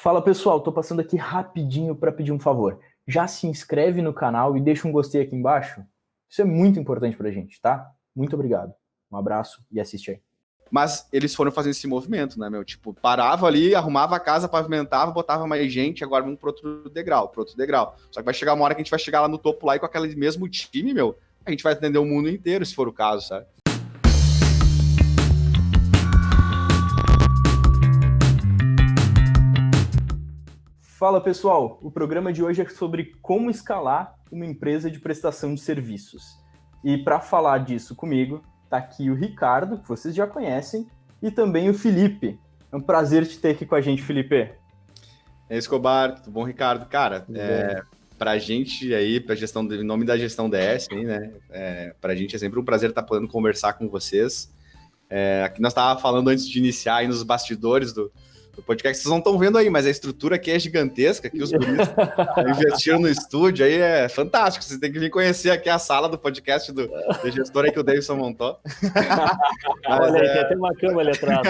Fala pessoal, tô passando aqui rapidinho para pedir um favor. Já se inscreve no canal e deixa um gostei aqui embaixo? Isso é muito importante pra gente, tá? Muito obrigado. Um abraço e assiste aí. Mas eles foram fazendo esse movimento, né, meu? Tipo, parava ali, arrumava a casa, pavimentava, botava mais gente, agora vamos pro outro degrau, pro outro degrau. Só que vai chegar uma hora que a gente vai chegar lá no topo lá e com aquele mesmo time, meu, a gente vai atender o mundo inteiro, se for o caso, sabe? Fala pessoal, o programa de hoje é sobre como escalar uma empresa de prestação de serviços. E para falar disso comigo, tá aqui o Ricardo, que vocês já conhecem, e também o Felipe. É um prazer te ter aqui com a gente, Felipe. Escobar, tudo bom, Ricardo? Cara, pra gente aí, pra gestão, em nome da gestão DS, aí, né? Pra gente é sempre um prazer estar podendo conversar com vocês. Aqui nós estávamos falando antes de iniciar aí nos bastidores do podcast, vocês não estão vendo aí, mas a estrutura aqui é gigantesca, aqui os guris investiram no estúdio, aí é fantástico, vocês têm que vir conhecer aqui a sala do podcast do gestor aí que o Davidson montou. Olha aí, tem até uma cama ali atrás.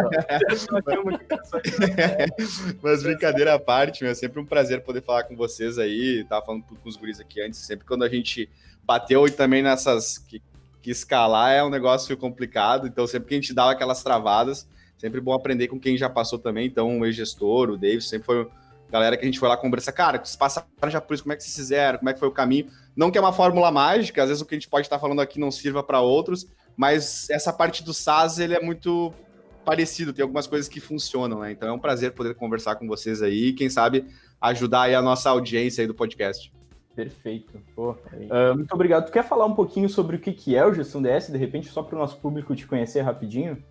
Mas brincadeira à parte, meu, é sempre um prazer poder falar com vocês aí, tava falando com os guris aqui antes, sempre quando a gente bateu e também nessas que escalar é um negócio complicado, então sempre que a gente dava aquelas travadas, sempre bom aprender com quem já passou também. Então, o ex-gestor, o Davis, sempre foi galera que a gente foi lá conversar. Cara, vocês passaram já por isso, como é que vocês fizeram? Como é que foi o caminho? Não que é uma fórmula mágica, às vezes o que a gente pode estar falando aqui não sirva para outros, mas essa parte do SaaS, ele é muito parecido, tem algumas coisas que funcionam, né? Então, é um prazer poder conversar com vocês aí e, quem sabe, ajudar aí a nossa audiência aí do podcast. Perfeito. Muito obrigado. Tu quer falar um pouquinho sobre o que é o Gestão DS, de repente, só para o nosso público te conhecer rapidinho?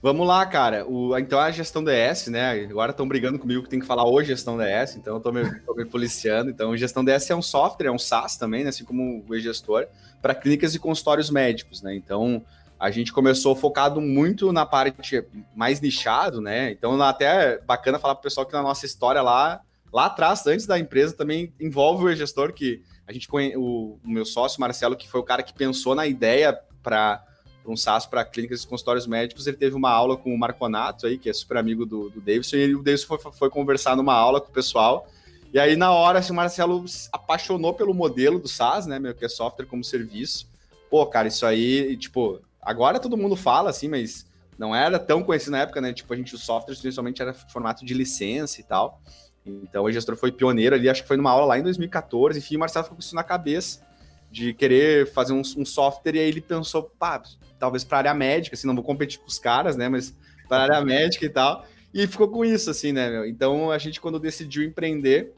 Vamos lá, cara. Então a gestão DS, né? Agora estão brigando comigo que tem que falar o gestão DS, então eu tô me policiando. Então, gestão DS é um software, é um SaaS também, né? Assim como o e-gestor, para clínicas e consultórios médicos, né? Então, a gente começou focado muito na parte mais nichado, né? Então, até é bacana falar pro pessoal que na nossa história lá atrás, antes da empresa, também envolve o e-gestor, que a gente o meu sócio, Marcelo, que foi o cara que pensou na ideia para um SaaS para clínicas e consultórios médicos, ele teve uma aula com o Marconato aí, que é super amigo do Davidson, e o Davidson foi conversar numa aula com o pessoal, e aí na hora, assim, o Marcelo se apaixonou pelo modelo do SaaS, né, meu, que é software como serviço. Pô, cara, isso aí, tipo, agora todo mundo fala, assim, mas não era tão conhecido na época, né, tipo, o software principalmente era formato de licença e tal, então o gestor foi pioneiro ali, acho que foi numa aula lá em 2014, enfim, o Marcelo ficou com isso na cabeça, de querer fazer um software, e aí ele pensou, pá, talvez para a área médica, assim, não vou competir com os caras, né, mas para a área médica e tal, e ficou com isso, assim, né, meu? Então, a gente, quando decidiu empreender,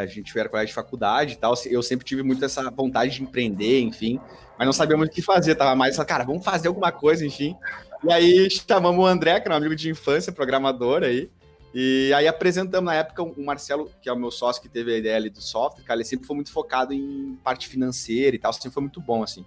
a gente era colégio de faculdade e tal, eu sempre tive muito essa vontade de empreender, enfim, mas não sabia muito o que fazer, tava mais, cara, vamos fazer alguma coisa, enfim, e aí chamamos o André, que era um amigo de infância, programador aí, e aí apresentamos na época o Marcelo, que é o meu sócio que teve a ideia ali do software, cara, ele sempre foi muito focado em parte financeira e tal, sempre foi muito bom, assim.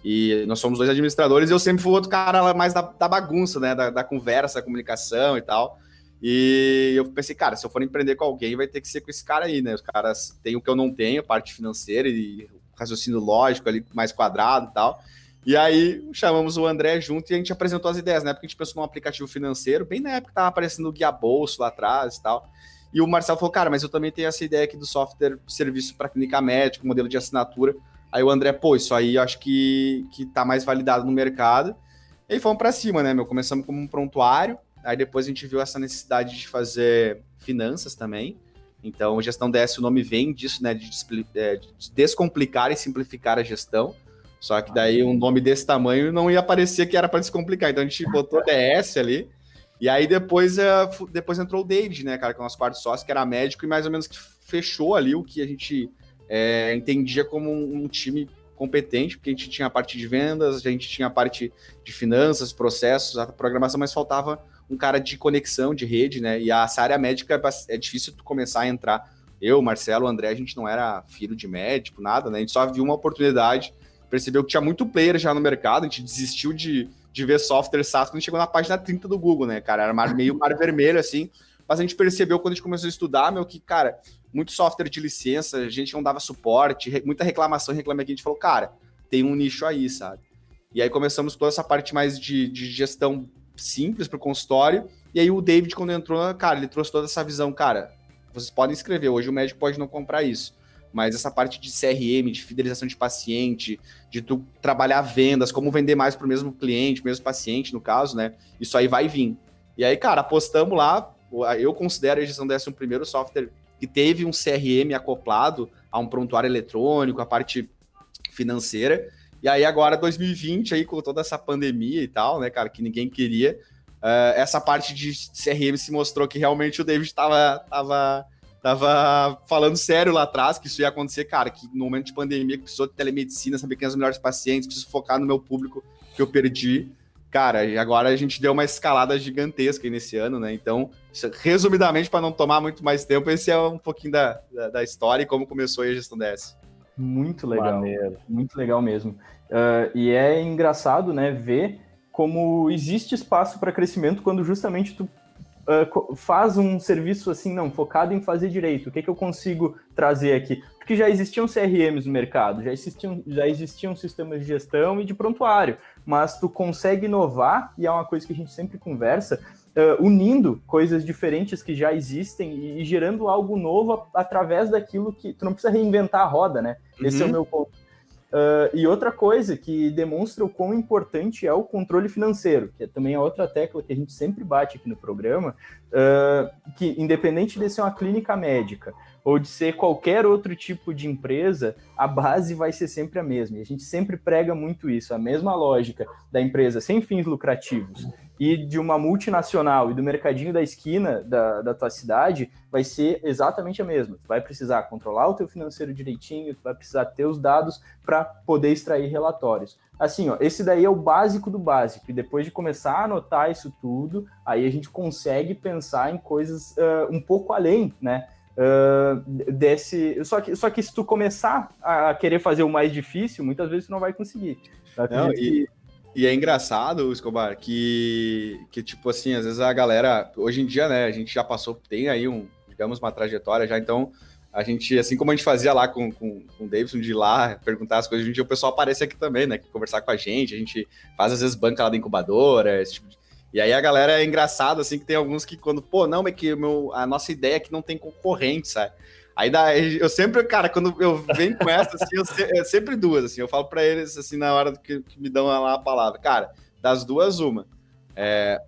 E nós somos dois administradores e eu sempre fui outro cara mais da bagunça, né, da conversa, da comunicação e tal. E eu pensei, cara, se eu for empreender com alguém, vai ter que ser com esse cara aí, né? Os caras têm o que eu não tenho, parte financeira e raciocínio lógico ali, mais quadrado e tal. E aí chamamos o André junto e a gente apresentou as ideias. Na época a gente pensou num aplicativo financeiro, bem na época que tava aparecendo o Guia Bolso lá atrás e tal. E o Marcelo falou, cara, mas eu também tenho essa ideia aqui do software serviço para clínica médica, modelo de assinatura. Aí o André, pô, isso aí eu acho que tá mais validado no mercado. E aí fomos para cima, né, meu? Começamos como um prontuário, aí depois a gente viu essa necessidade de fazer finanças também. Então, gestão DS, o nome vem disso, né, de descomplicar e simplificar a gestão. Só que daí um nome desse tamanho não ia parecer que era para descomplicar. Então a gente botou DS ali. E aí depois entrou o David, né, cara, que é o nosso quarto sócio, que era médico e mais ou menos que fechou ali o que a gente entendia como um time competente, porque a gente tinha a parte de vendas, a gente tinha a parte de finanças, processos, a programação, mas faltava um cara de conexão, de rede, né? E essa área médica é difícil tu começar a entrar. Eu, Marcelo, o André, a gente não era filho de médico, nada, né? A gente só viu uma oportunidade, percebeu que tinha muito player já no mercado, a gente desistiu de ver software SaaS quando chegou na página 30 do Google, né, cara? Era meio mar vermelho, assim, mas a gente percebeu quando a gente começou a estudar, meu, que, cara, muito software de licença, a gente não dava suporte, muita reclamação, aqui, a gente falou, cara, tem um nicho aí, sabe? E aí começamos toda essa parte mais de gestão simples para o consultório, e aí o David, quando entrou, cara, ele trouxe toda essa visão, cara, vocês podem escrever, hoje o médico pode não comprar isso, mas essa parte de CRM, de fidelização de paciente, de tu trabalhar vendas, como vender mais para o mesmo cliente, mesmo paciente, no caso, né? Isso aí vai vir. E aí, cara, apostamos lá, eu considero a Gestão DS um primeiro software que teve um CRM acoplado a um prontuário eletrônico, a parte financeira. E aí agora, 2020, aí com toda essa pandemia e tal, né, cara, que ninguém queria, essa parte de CRM se mostrou que realmente o David tava falando sério lá atrás, que isso ia acontecer, cara, que no momento de pandemia, que precisou de telemedicina, saber quem são os melhores pacientes, preciso focar no meu público que eu perdi. Cara, e agora a gente deu uma escalada gigantesca aí nesse ano, né? Então, resumidamente, para não tomar muito mais tempo, esse é um pouquinho da história e como começou aí a Gestão DS. Muito legal, muito legal mesmo. E é engraçado, né, ver como existe espaço para crescimento quando justamente tu faz um serviço assim, não, focado em fazer direito. O que eu consigo trazer aqui? Porque já existiam CRMs no mercado, já existiam sistemas de gestão e de prontuário, mas tu consegue inovar, e é uma coisa que a gente sempre conversa, unindo coisas diferentes que já existem e gerando algo novo através daquilo que tu não precisa reinventar a roda, né? Esse é o meu ponto. E outra coisa que demonstra o quão importante é o controle financeiro, que também é outra tecla que a gente sempre bate aqui no programa, que independente de ser uma clínica médica ou de ser qualquer outro tipo de empresa, a base vai ser sempre a mesma. E a gente sempre prega muito isso, a mesma lógica da empresa sem fins lucrativos e de uma multinacional e do mercadinho da esquina da tua cidade vai ser exatamente a mesma. Tu vai precisar controlar o teu financeiro direitinho, tu vai precisar ter os dados para poder extrair relatórios. Assim, ó, esse daí é o básico do básico, e depois de começar a anotar isso tudo, aí a gente consegue pensar em coisas um pouco além, né? Só que se tu começar a querer fazer o mais difícil, muitas vezes tu não vai conseguir. E é engraçado, Escobar, que tipo assim, às vezes a galera, hoje em dia, né, a gente já passou, tem aí digamos, uma trajetória já, então a gente, assim como a gente fazia lá com o Davidson, de ir lá perguntar as coisas, hoje em dia o pessoal aparece aqui também, né, conversar com a gente faz às vezes banca lá da incubadora, esse tipo de... E aí a galera é engraçado, assim, que tem alguns que quando, não, é que a nossa ideia é que não tem concorrente, sabe? Aí eu sempre, cara, quando eu venho com essa, assim, eu sempre duas, assim, eu falo pra eles, assim, na hora que me dão lá a palavra, cara, das duas, uma.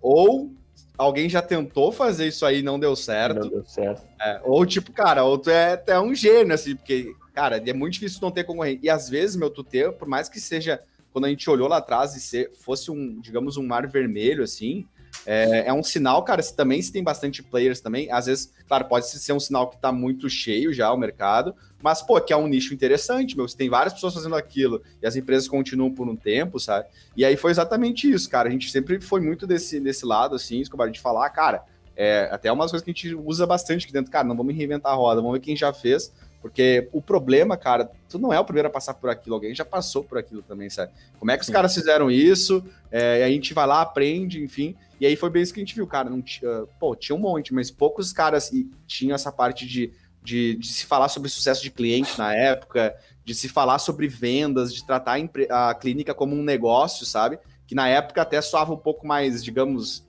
Ou alguém já tentou fazer isso aí e não deu certo. Não deu certo. Ou tipo, cara, ou tu é um gênio, assim, porque, cara, é muito difícil não ter concorrente. E às vezes, tu ter, por mais que seja, quando a gente olhou lá atrás e fosse digamos, um mar vermelho, assim, é um sinal, cara, se tem bastante players também, às vezes, claro, pode ser um sinal que tá muito cheio já o mercado, mas, que é um nicho interessante, se tem várias pessoas fazendo aquilo e as empresas continuam por um tempo, sabe? E aí foi exatamente isso, cara, a gente sempre foi muito desse lado, assim, Escobar, de falar, cara, até umas coisas que a gente usa bastante aqui dentro, cara, não vamos reinventar a roda, vamos ver quem já fez, porque o problema, cara, tu não é o primeiro a passar por aquilo, alguém já passou por aquilo também, sabe? Como é que os caras fizeram isso? E a gente vai lá, aprende, enfim. E aí foi bem isso que a gente viu, cara. Não tinha um monte, mas poucos caras tinham essa parte de se falar sobre sucesso de cliente na época, de se falar sobre vendas, de tratar a clínica como um negócio, sabe? Que na época até soava um pouco mais, digamos,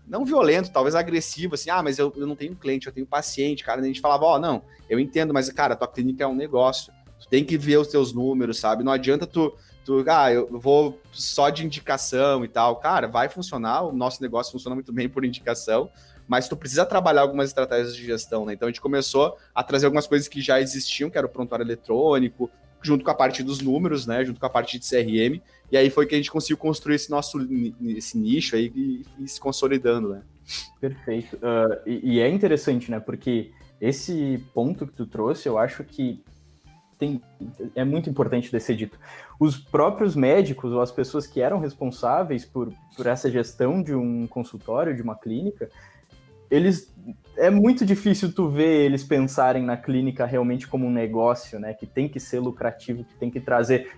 não violento, talvez agressivo, assim, mas eu não tenho cliente, eu tenho paciente, cara. E a gente falava, não, eu entendo, mas, cara, tua clínica é um negócio. Tu tem que ver os teus números, sabe? Não adianta eu vou só de indicação e tal. Cara, vai funcionar, o nosso negócio funciona muito bem por indicação, mas tu precisa trabalhar algumas estratégias de gestão, né? Então a gente começou a trazer algumas coisas que já existiam, que era o prontuário eletrônico, junto com a parte dos números, né? Junto com a parte de CRM, e aí foi que a gente conseguiu construir esse nicho aí e se consolidando, né? Perfeito. E é interessante, né? Porque esse ponto que tu trouxe, eu acho que é muito importante de ser dito. Os próprios médicos ou as pessoas que eram responsáveis por essa gestão de um consultório, de uma clínica, é muito difícil tu ver eles pensarem na clínica realmente como um negócio, né? Que tem que ser lucrativo, que tem que trazer...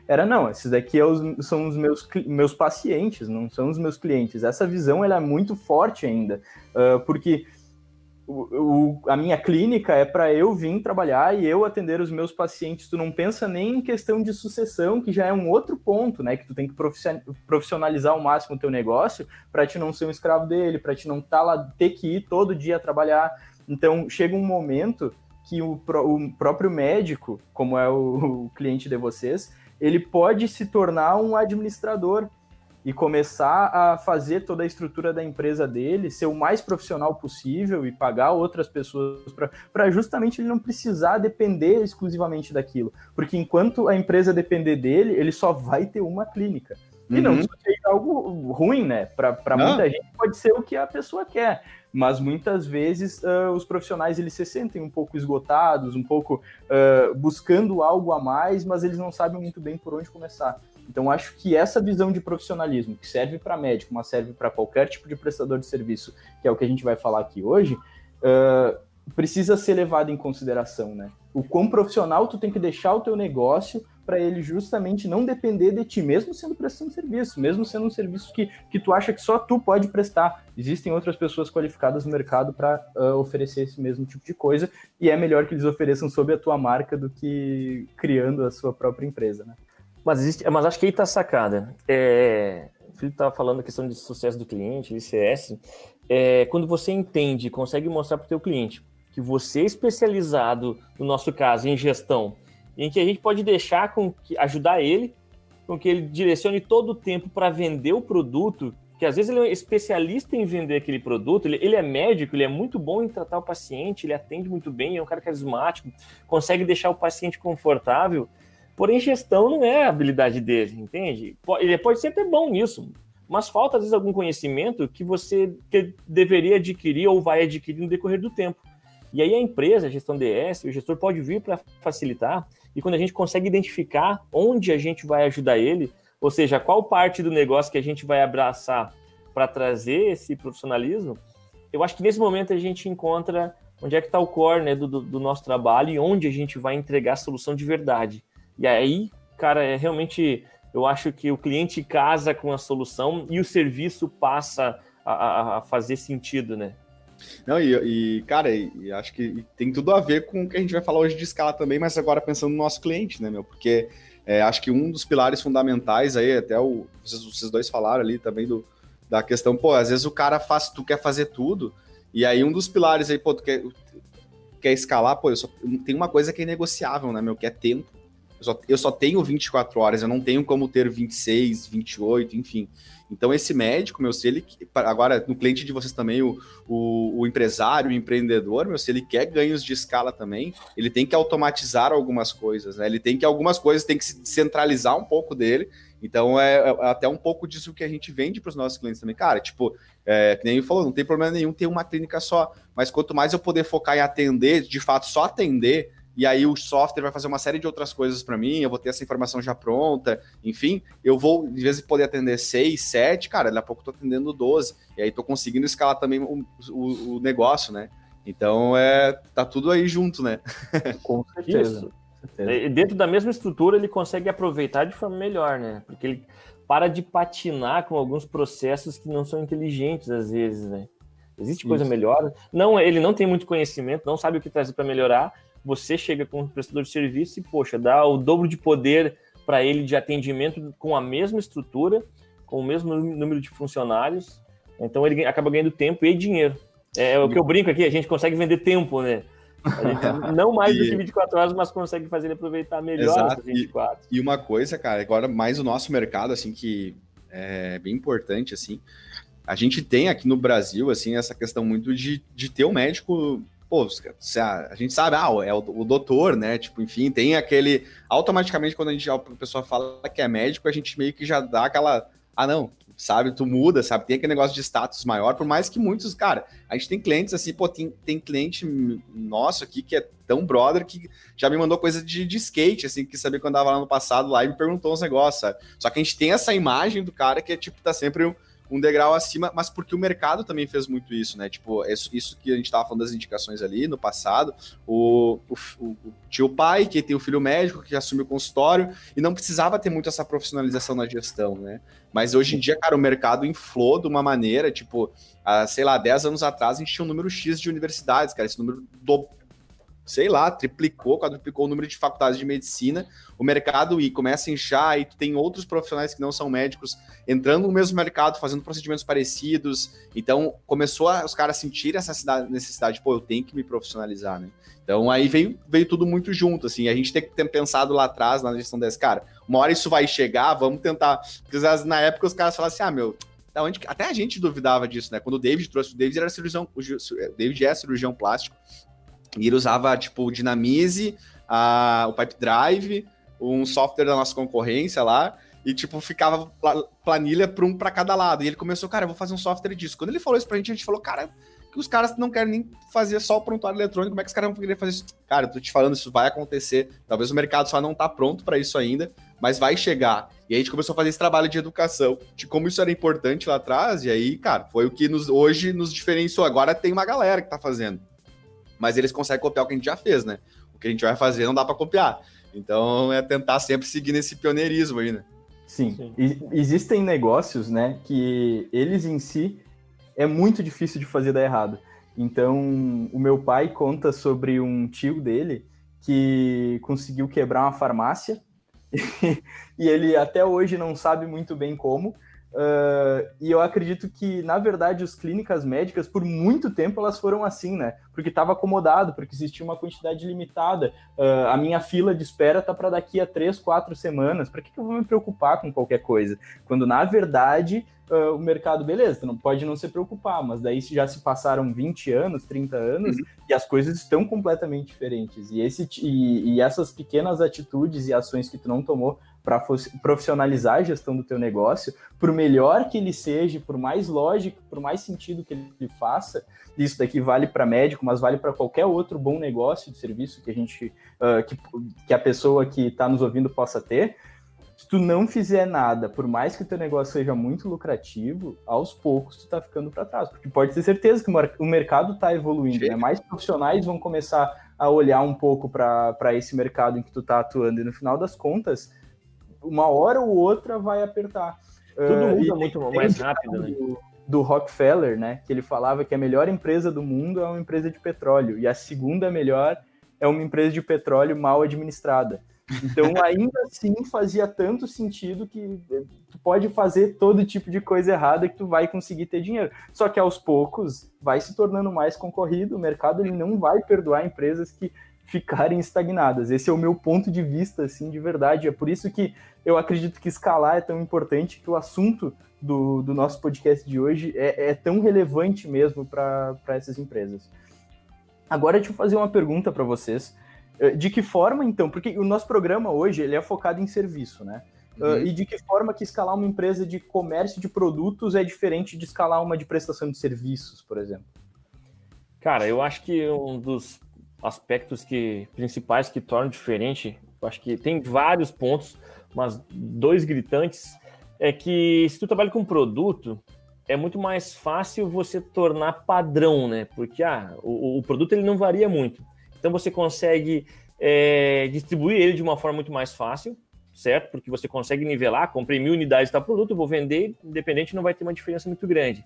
esses daqui são os meus pacientes, não são os meus clientes. Essa visão, ela é muito forte ainda, porque... a minha clínica é para eu vir trabalhar e eu atender os meus pacientes. Tu não pensa nem em questão de sucessão, que já é um outro ponto, né? Que tu tem que profissionalizar ao máximo o teu negócio para te não ser um escravo dele, para te não ter que ir todo dia trabalhar. Então, chega um momento que o próprio médico, como é o cliente de vocês, ele pode se tornar um administrador e começar a fazer toda a estrutura da empresa dele, ser o mais profissional possível e pagar outras pessoas para justamente ele não precisar depender exclusivamente daquilo. Porque enquanto a empresa depender dele, ele só vai ter uma clínica. E não seja algo ruim, né? Para muita gente pode ser o que a pessoa quer, mas muitas vezes os profissionais eles se sentem um pouco esgotados, um pouco buscando algo a mais, mas eles não sabem muito bem por onde começar. Então, acho que essa visão de profissionalismo, que serve para médico, mas serve para qualquer tipo de prestador de serviço, que é o que a gente vai falar aqui hoje, precisa ser levado em consideração, né? O quão profissional tu tem que deixar o teu negócio para ele justamente não depender de ti, mesmo sendo prestando serviço, mesmo sendo um serviço que tu acha que só tu pode prestar. Existem outras pessoas qualificadas no mercado para oferecer esse mesmo tipo de coisa, e é melhor que eles ofereçam sob a tua marca do que criando a sua própria empresa, né? Mas acho que aí está a sacada. O Felipe estava falando da questão de sucesso do cliente, ICS. Quando você entende, consegue mostrar para o teu cliente que você é especializado, no nosso caso, em gestão, em que a gente pode deixar ajudar ele, com que ele direcione todo o tempo para vender o produto, que às vezes ele é especialista em vender aquele produto, ele é médico, ele é muito bom em tratar o paciente, ele atende muito bem, é um cara carismático, consegue deixar o paciente confortável. Porém, gestão não é a habilidade dele, entende? Ele pode ser até bom nisso, mas falta, às vezes, algum conhecimento que você deveria adquirir ou vai adquirir no decorrer do tempo. E aí a empresa, a gestão DS, o gestor pode vir para facilitar, e quando a gente consegue identificar onde a gente vai ajudar ele, ou seja, qual parte do negócio que a gente vai abraçar para trazer esse profissionalismo, eu acho que nesse momento a gente encontra onde é que está o core, né, do nosso trabalho e onde a gente vai entregar a solução de verdade. E aí, cara, realmente, eu acho que o cliente casa com a solução e o serviço passa a fazer sentido, né? Não, cara, acho que tem tudo a ver com o que a gente vai falar hoje de escala também, mas agora pensando no nosso cliente, né, meu? Porque acho que um dos pilares fundamentais aí, até vocês dois falaram ali também da questão, às vezes o cara tu quer fazer tudo, e aí um dos pilares aí, tu quer escalar, tem uma coisa que é inegociável, né, meu? Que é tempo. Eu só tenho 24 horas, eu não tenho como ter 26, 28, enfim. Então, esse médico, meu, se ele... Agora, no cliente de vocês também, o empresário, o empreendedor, meu, se ele quer ganhos de escala também, ele tem que automatizar algumas coisas, né? Algumas coisas tem que se centralizar um pouco dele. Então, é até um pouco disso que a gente vende para os nossos clientes também. Cara, tipo, que nem ele falou, não tem problema nenhum ter uma clínica só. Mas quanto mais eu poder focar em atender, de fato, só atender... E aí o software vai fazer uma série de outras coisas para mim, eu vou ter essa informação já pronta, enfim, eu vou, de vez em poder atender 6, 7, cara, daqui a pouco eu tô atendendo 12, e aí tô conseguindo escalar também o negócio, né? Então, tá tudo aí junto, né? Com certeza. E dentro da mesma estrutura, ele consegue aproveitar de forma melhor, né? Porque ele para de patinar com alguns processos que não são inteligentes, às vezes, né? Existe coisa melhor. Não, ele não tem muito conhecimento, não sabe o que trazer para melhorar. Você chega com um prestador de serviço e, dá o dobro de poder para ele de atendimento com a mesma estrutura, com o mesmo número de funcionários. Então, ele acaba ganhando tempo e dinheiro. É o que eu brinco aqui, a gente consegue vender tempo, né? A gente, não mais do que 24 horas, mas consegue fazer ele aproveitar melhor as 24. E uma coisa, cara, agora mais o nosso mercado, assim, que é bem importante, assim, a gente tem aqui no Brasil, assim, essa questão muito de ter um médico... a gente sabe, é o doutor, né? Tipo, enfim, tem aquele... Automaticamente, quando a pessoa fala que é médico, a gente meio que já dá aquela... não, sabe? Tu muda, sabe? Tem aquele negócio de status maior, por mais que muitos... Cara, a gente tem clientes assim, tem cliente nosso aqui que é tão brother que já me mandou coisa de skate, assim, que sabia que eu andava lá no passado lá e me perguntou uns negócios, sabe? Só que a gente tem essa imagem do cara que é, tipo, tá sempre... um degrau acima, mas porque o mercado também fez muito isso, né? Tipo, isso que a gente tava falando das indicações ali no passado, o tio pai, que tem o filho médico, que assumiu o consultório, e não precisava ter muito essa profissionalização na gestão, né? Mas hoje em dia, cara, o mercado inflou de uma maneira, tipo, sei lá, 10 anos atrás, a gente tinha um número X de universidades, cara, esse número sei lá, triplicou, quadruplicou o número de faculdades de medicina, o mercado começa a inchar, e tu tem outros profissionais que não são médicos entrando no mesmo mercado, fazendo procedimentos parecidos. Então, começou os caras sentirem essa necessidade, pô, eu tenho que me profissionalizar, né? Então, aí veio tudo muito junto, assim. A gente tem que ter pensado lá atrás, na gestão desse, cara, uma hora isso vai chegar, vamos tentar. Porque na época os caras falavam assim, meu, da onde... Até a gente duvidava disso, né? Quando o David trouxe, o David era cirurgião, o David é cirurgião plástico, e ele usava, tipo, o Dynamize, o Pipe Drive, um software da nossa concorrência lá, e, tipo, ficava planilha para cada lado. E ele começou, cara, eu vou fazer um software disso. Quando ele falou isso pra gente falou, cara, que os caras não querem nem fazer só o prontuário eletrônico, como é que os caras vão querer fazer isso? Cara, eu tô te falando, isso vai acontecer. Talvez o mercado só não tá pronto para isso ainda, mas vai chegar. E aí a gente começou a fazer esse trabalho de educação, de como isso era importante lá atrás, e aí, cara, foi o que hoje nos diferenciou. Agora tem uma galera que tá fazendo, mas eles conseguem copiar o que a gente já fez, né? O que a gente vai fazer não dá para copiar. Então é tentar sempre seguir nesse pioneirismo aí, né? Sim. Existem negócios, né, que eles em si é muito difícil de fazer dar errado. Então, o meu pai conta sobre um tio dele que conseguiu quebrar uma farmácia e ele até hoje não sabe muito bem como. E eu acredito que, na verdade, as clínicas médicas, por muito tempo, elas foram assim, né? Porque estava acomodado, porque existia uma quantidade limitada. A minha fila de espera tá para daqui a 3, 4 semanas. Para que eu vou me preocupar com qualquer coisa? Quando, na verdade, o mercado, beleza, não pode não se preocupar, mas daí já se passaram 20 anos, 30 anos, e as coisas estão completamente diferentes. E essas pequenas atitudes e ações que tu não tomou para profissionalizar a gestão do teu negócio, por melhor que ele seja, por mais lógico, por mais sentido que ele faça, isso daqui vale para médico, mas vale para qualquer outro bom negócio de serviço que a gente, que a pessoa que está nos ouvindo possa ter. Se tu não fizer nada, por mais que o teu negócio seja muito lucrativo, aos poucos tu tá ficando para trás, porque pode ter certeza que o mercado está evoluindo, né? Mais profissionais vão começar a olhar um pouco para esse mercado em que tu tá atuando, e no final das contas, uma hora ou outra vai apertar. Tudo muda muito mais rápido, né? Do Rockefeller, né? Que ele falava que a melhor empresa do mundo é uma empresa de petróleo, e a segunda melhor é uma empresa de petróleo mal administrada. Então, ainda assim, fazia tanto sentido que tu pode fazer todo tipo de coisa errada que tu vai conseguir ter dinheiro. Só que, aos poucos, vai se tornando mais concorrido, o mercado ele não vai perdoar empresas que ficarem estagnadas. Esse é o meu ponto de vista, assim, de verdade. É por isso que eu acredito que escalar é tão importante, que o assunto do nosso podcast de hoje é tão relevante mesmo para essas empresas. Agora, deixa eu fazer uma pergunta para vocês. De que forma, então, porque o nosso programa hoje ele é focado em serviço, né? E de que forma que escalar uma empresa de comércio de produtos é diferente de escalar uma de prestação de serviços, por exemplo? Cara, eu acho que um dos aspectos principais que tornam diferente, eu acho que tem vários pontos, mas 2 gritantes, é que se tu trabalha com produto, é muito mais fácil você tornar padrão, né? Porque o produto ele não varia muito. Então, você consegue distribuir ele de uma forma muito mais fácil, certo? Porque você consegue nivelar, comprei 1000 unidades de tal produto, vou vender, independente, não vai ter uma diferença muito grande.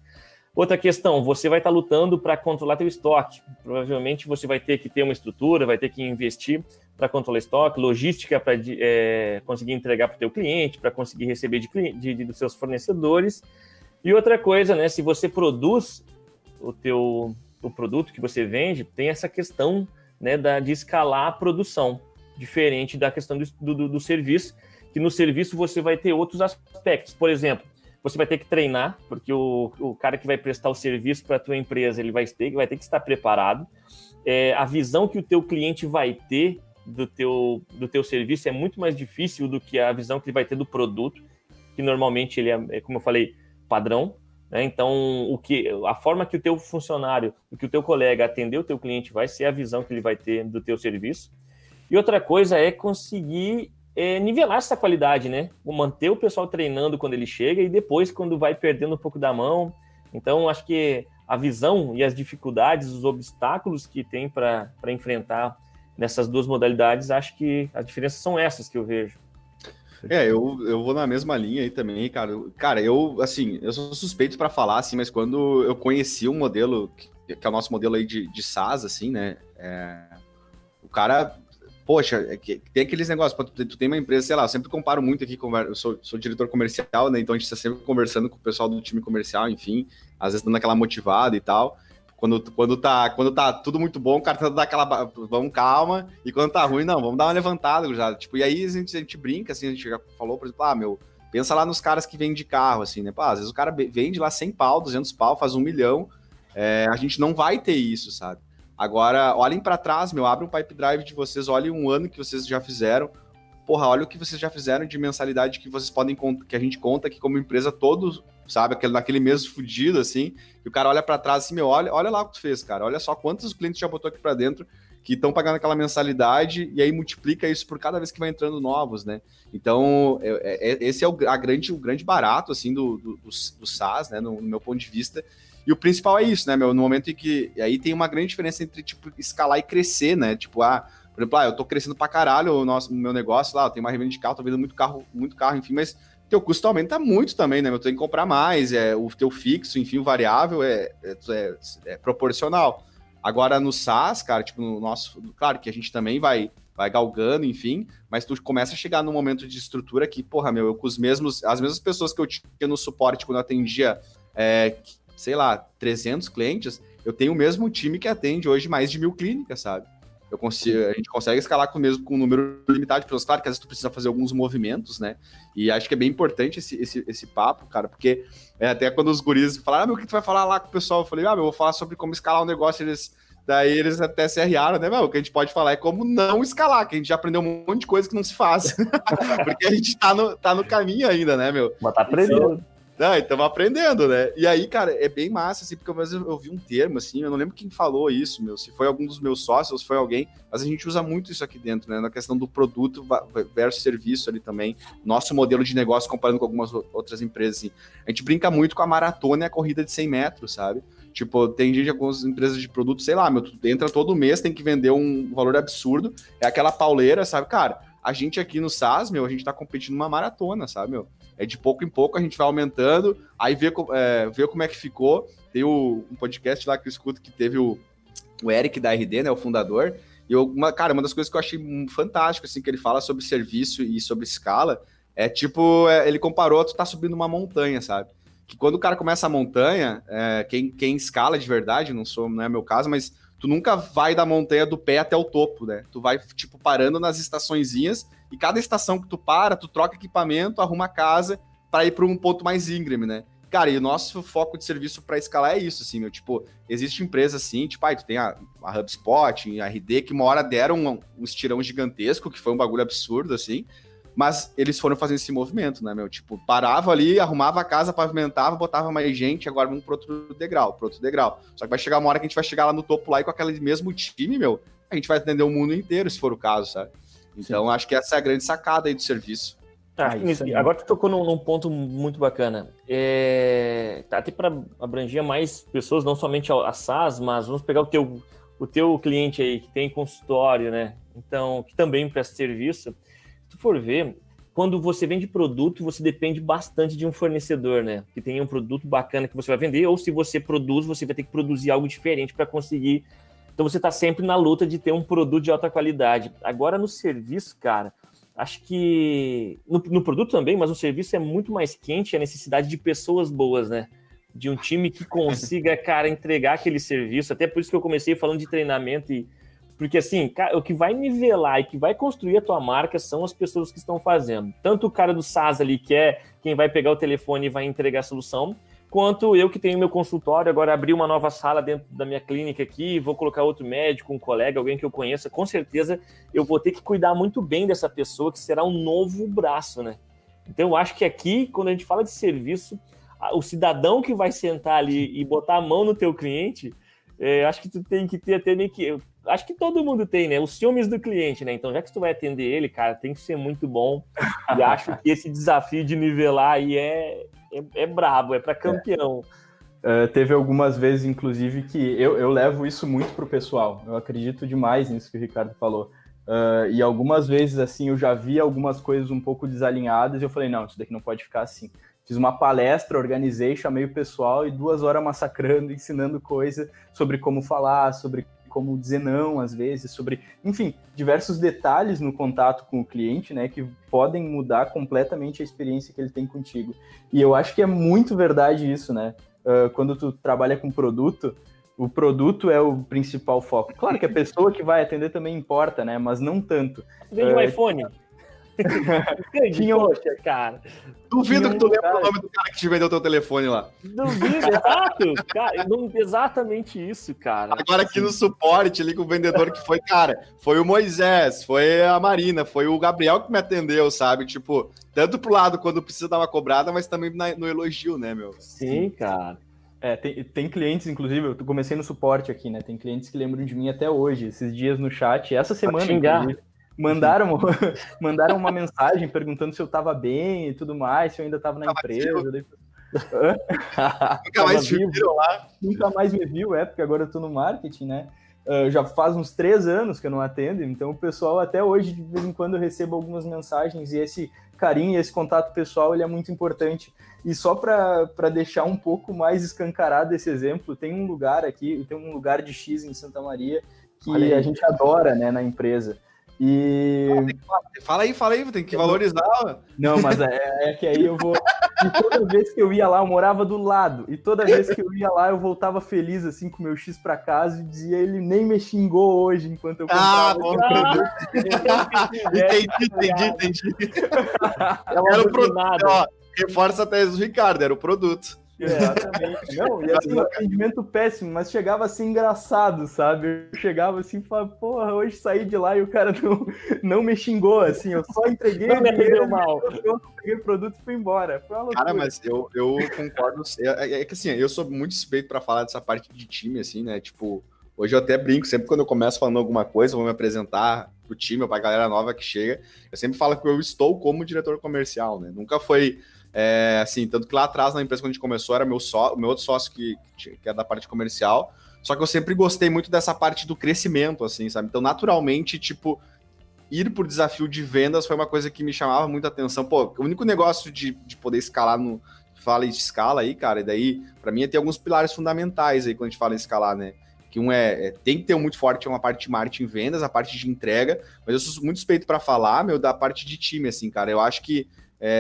Outra questão, você vai estar lutando para controlar teu estoque. Provavelmente você vai ter que ter uma estrutura, vai ter que investir para controlar estoque, logística para conseguir entregar para o teu cliente, para conseguir receber dos seus fornecedores. E outra coisa, né? Se você produz o produto que você vende, tem essa questão, né, de escalar a produção, diferente da questão do serviço, que no serviço você vai ter outros aspectos. Por exemplo, você vai ter que treinar, porque o cara que vai prestar o serviço para a tua empresa, ele vai ter que estar preparado. A visão que o teu cliente vai ter do teu serviço é muito mais difícil do que a visão que ele vai ter do produto, que normalmente ele é, como eu falei, padrão. Então, a forma que o teu funcionário, que o teu colega atender o teu cliente vai ser a visão que ele vai ter do teu serviço. E outra coisa é conseguir nivelar essa qualidade, né? Manter o pessoal treinando quando ele chega e depois quando vai perdendo um pouco da mão. Então, acho que a visão e as dificuldades, os obstáculos que tem para enfrentar nessas 2 modalidades, acho que as diferenças são essas que eu vejo. Eu vou na mesma linha aí também, cara. Cara, eu sou suspeito para falar, assim, mas quando eu conheci um modelo, que é o nosso modelo aí de SaaS, assim, né, O cara, poxa, tem aqueles negócios, tu tem uma empresa, sei lá, eu sempre comparo muito aqui, eu sou diretor comercial, né, então a gente está sempre conversando com o pessoal do time comercial, enfim, às vezes dando aquela motivada e tal. Quando tá tudo muito bom, o cara tá dando aquela, vamos calma, e quando tá ruim, não, vamos dar uma levantada já, tipo, e aí a gente brinca, assim, a gente já falou, por exemplo, pensa lá nos caras que vendem de carro, assim, né, às vezes o cara vende lá 100 pau, 200 pau, faz 1 milhão, a gente não vai ter isso, sabe? Agora, olhem para trás, abre um pipe drive de vocês, olhem um ano que vocês já fizeram, porra, olha o que vocês já fizeram de mensalidade que vocês podem, que a gente conta aqui como empresa todos, sabe, naquele mês fudido, assim, e o cara olha para trás assim, olha lá o que tu fez, cara, olha só quantos clientes já botou aqui para dentro que estão pagando aquela mensalidade e aí multiplica isso por cada vez que vai entrando novos, né? Então, esse é o grande barato, assim, do SaaS, né, no meu ponto de vista. E o principal é isso, né, no momento em que... Aí tem uma grande diferença entre, tipo, escalar e crescer, né? Tipo, por exemplo, eu tô crescendo pra caralho o meu negócio lá, eu tenho uma revenda de carro, tô vendendo muito carro, enfim, mas teu custo aumenta muito também, né? Eu tenho que comprar mais, o teu fixo, enfim, o variável é proporcional. Agora, no SaaS, cara, tipo, no nosso... Claro que a gente também vai galgando, enfim, mas tu começa a chegar num momento de estrutura que, porra, eu com as mesmas pessoas que eu tinha no suporte quando eu atendia, sei lá, 300 clientes, eu tenho o mesmo time que atende hoje mais de 1.000 clínicas, sabe? A gente consegue escalar com um número limitado de pessoas. Claro que às vezes tu precisa fazer alguns movimentos, né? E acho que é bem importante esse papo, cara, porque até quando os guris falaram, o que tu vai falar lá com o pessoal? Eu falei, eu vou falar sobre como escalar um negócio, daí eles até se arriaram, né? O que a gente pode falar é como não escalar, que a gente já aprendeu um monte de coisa que não se faz. Porque a gente tá no caminho ainda, né, Mas tá aprendendo. Estamos aprendendo, né? E aí, cara, é bem massa, assim, porque às vezes eu vi um termo, assim, eu não lembro quem falou isso, se foi algum dos meus sócios, se foi alguém, mas a gente usa muito isso aqui dentro, né? Na questão do produto versus serviço ali também, nosso modelo de negócio comparando com algumas outras empresas, assim. A gente brinca muito com a maratona e a corrida de 100 metros, sabe? Tipo, tem gente, algumas empresas de produto, sei lá, tu entra todo mês, tem que vender um valor absurdo, é aquela pauleira, sabe? Cara, a gente aqui no SaaS, a gente tá competindo numa maratona, sabe, É de pouco em pouco a gente vai aumentando, aí vê como é que ficou. Tem um podcast lá que eu escuto que teve o Eric da RD, né, o fundador, e uma das coisas que eu achei fantástico, assim, que ele fala sobre serviço e sobre escala, ele comparou, tu tá subindo uma montanha, sabe? Que quando o cara começa a montanha, quem escala de verdade, não é meu caso, mas tu nunca vai da montanha do pé até o topo, né? Tu vai, tipo, parando nas estaçõezinhas e cada estação que tu para, tu troca equipamento, arruma a casa para ir para um ponto mais íngreme, né? Cara, e o nosso foco de serviço para escalar é isso, assim, tipo, existe empresa assim, tipo, tu tem a HubSpot, a RD, que uma hora deram um estirão gigantesco, que foi um bagulho absurdo, assim, mas eles foram fazendo esse movimento, né, tipo, parava ali, arrumava a casa, pavimentava, botava mais gente, agora vamos pro outro degrau. Só que vai chegar uma hora que a gente vai chegar lá no topo lá e com aquele mesmo time, a gente vai atender o mundo inteiro, se for o caso, sabe? Então, acho que essa é a grande sacada aí do serviço. Agora tu tocou num ponto muito bacana. Até para abranger mais pessoas, não somente a SaaS, mas vamos pegar o teu cliente aí, que tem consultório, né? Então, que também presta serviço. Se tu for ver, quando você vende produto, você depende bastante de um fornecedor, né? Que tenha um produto bacana que você vai vender, ou se você produz, você vai ter que produzir algo diferente para conseguir. Então, você está sempre na luta de ter um produto de alta qualidade. Agora, no serviço, cara, acho que no produto também, mas no serviço é muito mais quente a necessidade de pessoas boas, né? De um time que consiga, cara, entregar aquele serviço. Até por isso que eu comecei falando de treinamento. Porque, assim, cara, o que vai nivelar e que vai construir a tua marca são as pessoas que estão fazendo. Tanto o cara do SaaS ali, que é quem vai pegar o telefone e vai entregar a solução, quanto eu que tenho meu consultório, agora abri uma nova sala dentro da minha clínica aqui, vou colocar outro médico, um colega, alguém que eu conheça, com certeza eu vou ter que cuidar muito bem dessa pessoa, que será um novo braço, né? Então eu acho que aqui, quando a gente fala de serviço, o cidadão que vai sentar ali e botar a mão no teu cliente, acho que tu tem que ter até meio que... Acho que todo mundo tem, né? Os ciúmes do cliente, né? Então, já que tu vai atender ele, cara, tem que ser muito bom. E acho que esse desafio de nivelar aí é brabo, é para campeão. Teve algumas vezes, inclusive, que eu levo isso muito pro pessoal. Eu acredito demais nisso que o Ricardo falou. E algumas vezes, assim, eu já vi algumas coisas um pouco desalinhadas e eu falei, não, isso daqui não pode ficar assim. Fiz uma palestra, organizei, chamei o pessoal e 2 horas massacrando, ensinando coisa sobre como falar, sobre como dizer não, às vezes, sobre, enfim, diversos detalhes no contato com o cliente, né, que podem mudar completamente a experiência que ele tem contigo. E eu acho que é muito verdade isso, né? Quando tu trabalha com produto, o produto é o principal foco. Claro que a pessoa que vai atender também importa, né? Mas não tanto. Vende um iPhone? Tinha Poxa, cara. Duvido que tu lembra o nome do cara que te vendeu teu telefone lá. Duvido, exato. Cara, exatamente isso, cara. Agora aqui no suporte, ali com o vendedor que foi, cara, foi o Moisés, foi a Marina, foi o Gabriel que me atendeu, sabe? Tipo, tanto pro lado quando precisa dar uma cobrada, mas também no elogio, né, meu? Sim, cara. Tem clientes, inclusive, eu comecei no suporte aqui, né? Tem clientes que lembram de mim até hoje, esses dias no chat, essa semana, inclusive, mandaram uma mensagem perguntando se eu tava bem e tudo mais, se eu ainda tava na empresa. Nunca mais me viram lá. Nunca mais me viu, porque agora eu tô no marketing, né? Já faz uns 3 anos que eu não atendo, então o pessoal até hoje, de vez em quando, eu recebo algumas mensagens e esse carinho, esse contato pessoal, ele é muito importante. E só para deixar um pouco mais escancarado esse exemplo, tem um lugar aqui, tem um lugar de X em Santa Maria que a gente adora, né, na empresa. E... Fala aí, tem que valorizar. Não, mas é que aí eu vou... E toda vez que eu ia lá, eu morava do lado, e toda vez que eu ia lá, eu voltava feliz, assim, com o meu X pra casa, e dizia, ele nem me xingou hoje, enquanto eu comprava. Entendi. Era o produto, ó, reforça a tese do Ricardo, era o produto. Exatamente. Não, e assim, atendimento péssimo, mas chegava assim engraçado, sabe? Eu chegava assim e falava, porra, hoje saí de lá e o cara não me xingou, assim, eu só entreguei não me dinheiro, mal. Eu peguei o produto e fui embora. Foi uma loucura. Cara, mas eu concordo, é que assim, eu sou muito suspeito pra falar dessa parte de time, assim, né, tipo, hoje eu até brinco, sempre quando eu começo falando alguma coisa, vou me apresentar pro time ou pra galera nova que chega, eu sempre falo que eu estou como diretor comercial, né, nunca foi... assim, tanto que lá atrás na empresa quando a gente começou era o meu outro sócio que é da parte comercial, só que eu sempre gostei muito dessa parte do crescimento, assim, sabe? Então, naturalmente, tipo, ir por desafio de vendas foi uma coisa que me chamava muita atenção. Pô, o único negócio de poder escalar fala em escala aí, cara, e daí, pra mim, tem alguns pilares fundamentais aí quando a gente fala em escalar, né? Que um tem que ter muito forte uma parte de marketing e vendas, a parte de entrega, mas eu sou muito suspeito pra falar, meu, da parte de time, assim, cara. Eu acho que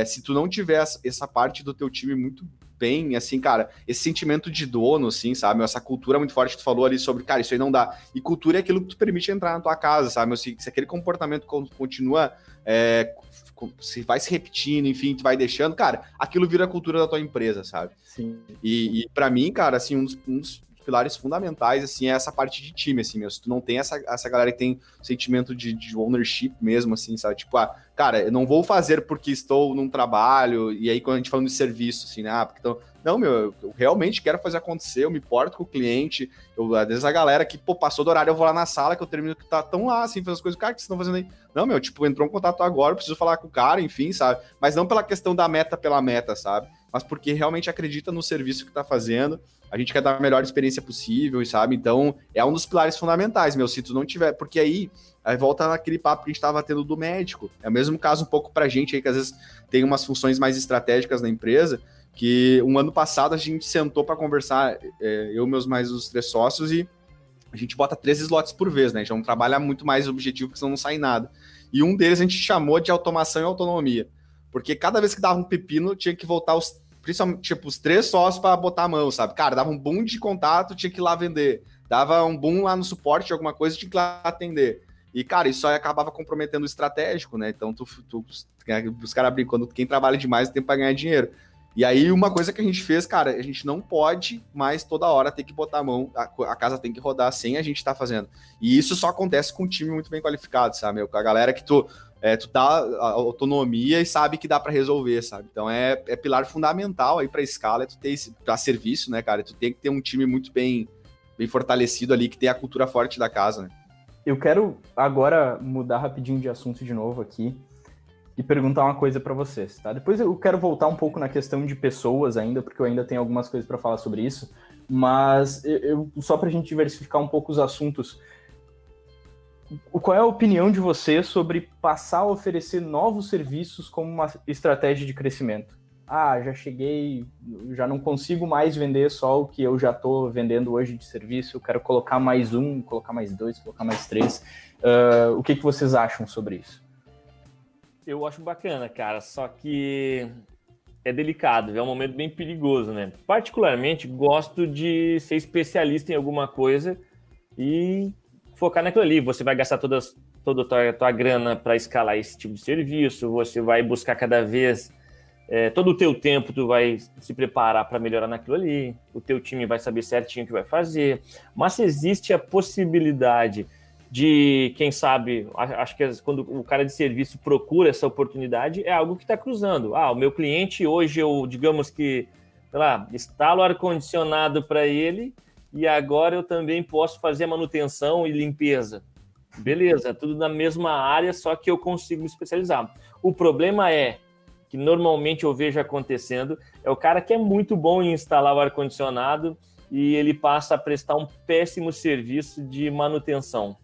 se tu não tiver essa parte do teu time muito bem, assim, cara, esse sentimento de dono, assim, sabe? Essa cultura muito forte que tu falou ali sobre, cara, isso aí não dá. E cultura é aquilo que tu permite entrar na tua casa, sabe? Se aquele comportamento continua, se vai se repetindo, enfim, tu vai deixando, cara, aquilo vira a cultura da tua empresa, sabe? Sim. E pra mim, cara, assim, um dos pilares fundamentais, assim, é essa parte de time, assim, mesmo. Se tu não tem essa galera que tem sentimento de ownership mesmo, assim, sabe? Tipo, cara, eu não vou fazer porque estou num trabalho, e aí quando a gente fala de serviço, assim, né? Porque então, não, meu, eu realmente quero fazer acontecer, eu me importo com o cliente, às vezes a galera que, pô, passou do horário, eu vou lá na sala, que eu termino que tá tão lá, assim, fazendo as coisas, cara, o que vocês estão fazendo aí? Não, meu, tipo, entrou um contato agora, eu preciso falar com o cara, enfim, sabe? Mas não pela questão da meta pela meta, sabe? Mas porque realmente acredita no serviço que tá fazendo, a gente quer dar a melhor experiência possível, sabe? Então, é um dos pilares fundamentais, meu, se tu não tiver, porque aí volta naquele papo que a gente tava tendo do médico, é o mesmo caso um pouco pra gente aí, que às vezes tem umas funções mais estratégicas na empresa, que um ano passado a gente sentou para conversar, eu, meus mais os 3 sócios, e a gente bota 3 slots por vez, né? A gente não trabalha muito mais objetivo, porque senão não sai nada. E um deles a gente chamou de automação e autonomia, porque cada vez que dava um pepino, tinha que voltar principalmente, tipo, os 3 sócios para botar a mão, sabe? Cara, dava um boom de contato, tinha que ir lá vender. Dava um boom lá no suporte de alguma coisa, tinha que ir lá atender. E, cara, isso aí acabava comprometendo o estratégico, né? Então, os caras brincando, quem trabalha demais tem para ganhar dinheiro. E aí, uma coisa que a gente fez, cara, a gente não pode mais toda hora ter que botar a mão, a casa tem que rodar sem a gente estar fazendo. E isso só acontece com um time muito bem qualificado, sabe? Com a galera que tu dá a autonomia e sabe que dá para resolver, sabe? Então, é pilar fundamental aí para escala, tu ter para serviço, né, cara? Tu tem que ter um time muito bem fortalecido ali, que tem a cultura forte da casa, né? Eu quero agora mudar rapidinho de assunto de novo aqui e perguntar uma coisa para vocês, tá? Depois eu quero voltar um pouco na questão de pessoas ainda, porque eu ainda tenho algumas coisas para falar sobre isso, mas só para a gente diversificar um pouco os assuntos, qual é a opinião de vocês sobre passar a oferecer novos serviços como uma estratégia de crescimento? já cheguei, já não consigo mais vender só o que eu já estou vendendo hoje de serviço, eu quero colocar mais um, colocar mais dois, colocar mais três. O que vocês acham sobre isso? Eu acho bacana, cara, só que é delicado, é um momento bem perigoso, né? Particularmente, gosto de ser especialista em alguma coisa e focar naquilo ali. Você vai gastar toda a tua grana para escalar esse tipo de serviço, você vai buscar cada vez... todo o teu tempo tu vai se preparar para melhorar naquilo ali, o teu time vai saber certinho o que vai fazer, mas se existe a possibilidade de, quem sabe, acho que quando o cara de serviço procura essa oportunidade, é algo que está cruzando. O meu cliente hoje, digamos que, sei lá, instalo ar-condicionado para ele e agora eu também posso fazer a manutenção e limpeza. Beleza, tudo na mesma área, só que eu consigo me especializar. O problema é que normalmente eu vejo acontecendo, é o cara que é muito bom em instalar o ar-condicionado e ele passa a prestar um péssimo serviço de manutenção.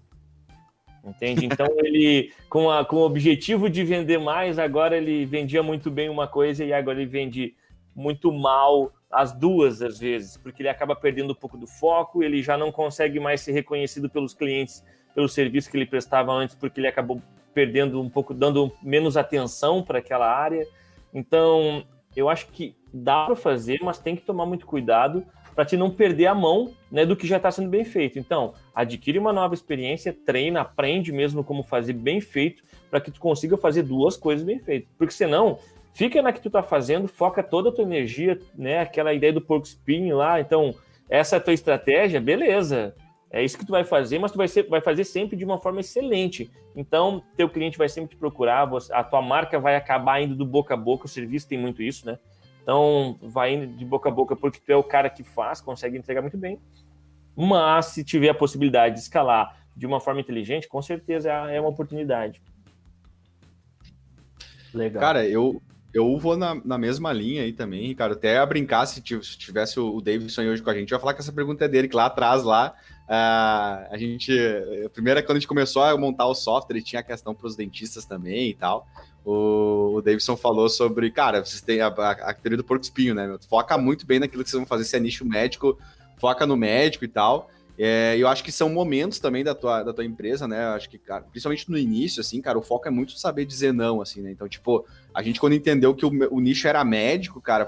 Entende? Então, ele, com o objetivo de vender mais, agora ele vendia muito bem uma coisa e agora ele vende muito mal as duas, às vezes, porque ele acaba perdendo um pouco do foco, ele já não consegue mais ser reconhecido pelos clientes, pelo serviço que ele prestava antes, porque ele acabou perdendo um pouco, dando menos atenção para aquela área. Então, eu acho que dá para fazer, mas tem que tomar muito cuidado para te não perder a mão, né, do que já está sendo bem feito. Então, adquire uma nova experiência, treina, aprende mesmo como fazer bem feito, para que tu consiga fazer duas coisas bem feitas. Porque senão, fica na que tu está fazendo, foca toda a tua energia, né, aquela ideia do porco espinho lá. Então, essa é a tua estratégia, beleza. É isso que tu vai fazer, mas tu vai fazer sempre de uma forma excelente. Então, teu cliente vai sempre te procurar, a tua marca vai acabar indo do boca a boca, o serviço tem muito isso, né? Então, vai indo de boca a boca porque tu é o cara que faz, consegue entregar muito bem. Mas, se tiver a possibilidade de escalar de uma forma inteligente, com certeza é uma oportunidade. Legal. Cara, eu vou na mesma linha aí também, Ricardo. Até a brincar, se tivesse o Davidson hoje com a gente, eu ia falar que essa pergunta é dele, que lá atrás, a gente... Primeiro, quando a gente começou a montar o software, tinha a questão para os dentistas também e tal. O Davidson falou sobre, cara, vocês têm a teoria do porco espinho, né? Foca muito bem naquilo que vocês vão fazer, se é nicho médico, foca no médico e tal. Eu acho que são momentos também da tua empresa, né? Eu acho que, cara, principalmente no início, assim, cara, o foco é muito saber dizer não, assim, né? Então, tipo, a gente quando entendeu que o nicho era médico, cara,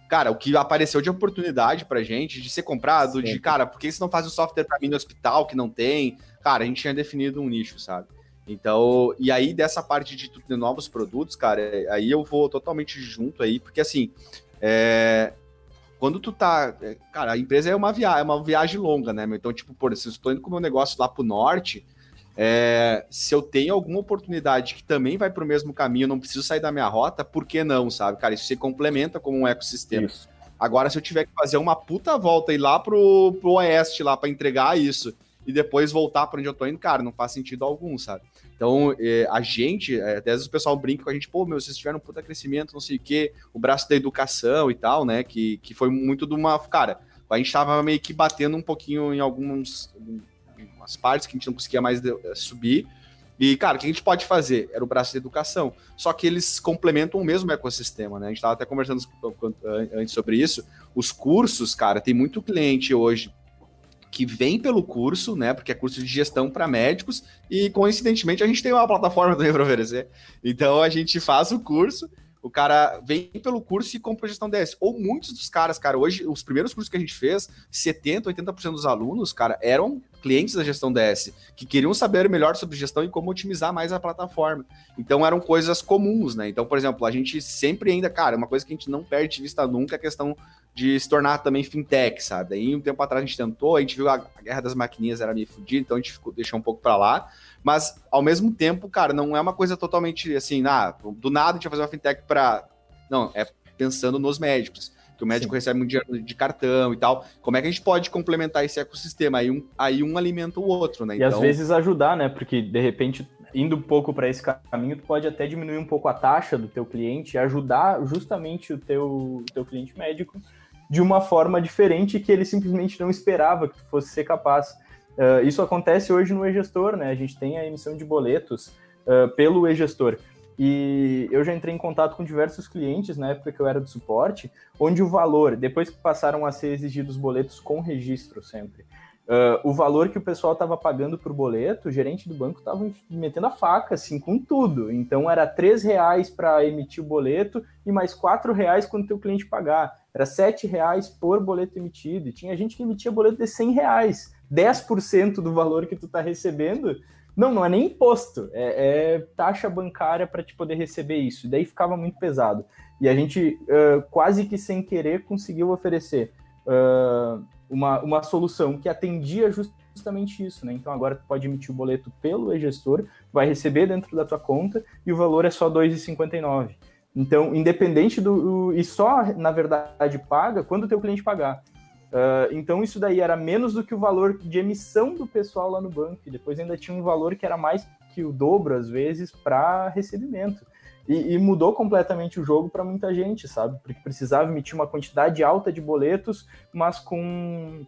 Cara, o que apareceu de oportunidade pra gente, de ser comprado, sim, de, cara, por que você não faz o software pra mim no hospital que não tem? Cara, a gente tinha definido um nicho, sabe? Então, e aí dessa parte de novos produtos, cara, aí eu vou totalmente junto aí, porque assim, quando tu tá... Cara, a empresa é uma viagem longa, né? Então, tipo, se eu estou indo com o meu negócio lá pro norte, se eu tenho alguma oportunidade que também vai pro mesmo caminho, eu não preciso sair da minha rota, por que não, sabe? Cara, isso se complementa como um ecossistema. Isso. Agora, se eu tiver que fazer uma puta volta e ir lá pro oeste, lá, para entregar isso, e depois voltar para onde eu tô indo, cara, não faz sentido algum, sabe? Então, a gente, até às vezes o pessoal brinca com a gente, vocês tiveram um puta crescimento, não sei o quê, o braço da educação e tal, né, que foi muito de uma... Cara, a gente tava meio que batendo um pouquinho em algumas partes que a gente não conseguia mais subir, e, cara, o que a gente pode fazer? Era o braço da educação, só que eles complementam o mesmo ecossistema, né, a gente tava até conversando antes sobre isso, os cursos, cara, tem muito cliente hoje que vem pelo curso, né, porque é curso de gestão para médicos, e coincidentemente a gente tem uma plataforma também para oferecer. Então a gente faz o curso, o cara vem pelo curso e compra gestão DS. Ou muitos dos caras, cara, hoje, os primeiros cursos que a gente fez, 70%, 80% dos alunos, cara, eram clientes da gestão DS, que queriam saber melhor sobre gestão e como otimizar mais a plataforma. Então eram coisas comuns, né? Então, por exemplo, a gente sempre ainda, cara, uma coisa que a gente não perde de vista nunca é a questão de se tornar também fintech, sabe? Daí um tempo atrás a gente tentou, a gente viu a guerra das maquininhas era meio fodida, então a gente deixou um pouco para lá, mas ao mesmo tempo, cara, não é uma coisa totalmente assim, do nada a gente vai fazer uma fintech para... Não, é pensando nos médicos, que o médico recebe muito dinheiro de cartão e tal. Como é que a gente pode complementar esse ecossistema? Aí um alimenta o outro, né? E às vezes ajudar, né? Porque, de repente, indo um pouco para esse caminho, tu pode até diminuir um pouco a taxa do teu cliente e ajudar justamente o teu cliente médico de uma forma diferente que ele simplesmente não esperava que tu fosse ser capaz. Isso acontece hoje no e-gestor, né? A gente tem a emissão de boletos pelo e-gestor. E eu já entrei em contato com diversos clientes na época que eu era do suporte, onde o valor, depois que passaram a ser exigidos boletos com registro sempre, o valor que o pessoal estava pagando por boleto, o gerente do banco estava metendo a faca, assim, com tudo. Então era R$3 para emitir o boleto e mais R$4 quando o teu cliente pagar. Era R$7 por boleto emitido. E tinha gente que emitia boleto de R$100. 10% do valor que tu está recebendo, não é nem imposto, é taxa bancária para te poder receber isso. E daí ficava muito pesado. E a gente, quase que sem querer, conseguiu oferecer uma solução que atendia justamente isso, né? Então agora tu pode emitir o boleto pelo e-gestor, vai receber dentro da tua conta e o valor é só R$2,59. Então, independente e só, na verdade, paga quando o teu cliente pagar. Então isso daí era menos do que o valor de emissão do pessoal lá no banco, e depois ainda tinha um valor que era mais que o dobro, às vezes, para recebimento. E mudou completamente o jogo para muita gente, sabe? Porque precisava emitir uma quantidade alta de boletos, mas com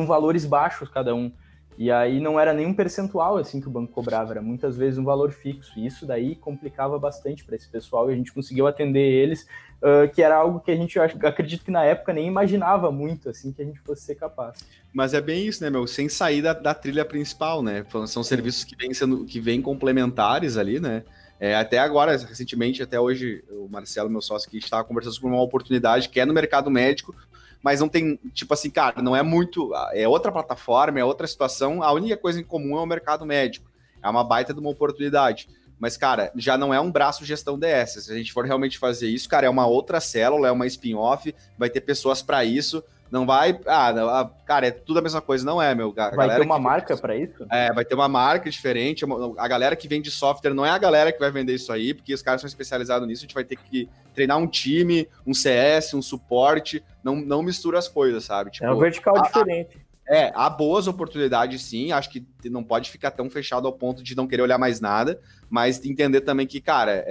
valores baixos cada um. E aí não era nenhum percentual assim que o banco cobrava, era muitas vezes um valor fixo. E isso daí complicava bastante para esse pessoal e a gente conseguiu atender eles, que era algo que a gente, acredito que na época nem imaginava muito, assim, que a gente fosse ser capaz. Mas é bem isso, né, meu? Sem sair da trilha principal, né? São serviços que vêm complementares ali, né? Até agora, recentemente, até hoje, o Marcelo, meu sócio, que estava conversando sobre uma oportunidade que é no mercado médico, mas não tem, tipo assim, cara, não é muito, é outra plataforma, é outra situação, a única coisa em comum é o mercado médico, é uma baita de uma oportunidade, mas, cara, já não é um braço gestão DS, se a gente for realmente fazer isso, cara, é uma outra célula, é uma spin-off, vai ter pessoas para isso, não vai, cara, é tudo a mesma coisa, não é, meu, vai ter uma marca para isso? Vai ter uma marca diferente, a galera que vende software não é a galera que vai vender isso aí, porque os caras são especializados nisso, a gente vai ter que treinar um time, um CS, um suporte, não mistura as coisas, sabe? Tipo, é um vertical diferente. Há boas oportunidades, sim, acho que não pode ficar tão fechado ao ponto de não querer olhar mais nada, mas entender também que, cara,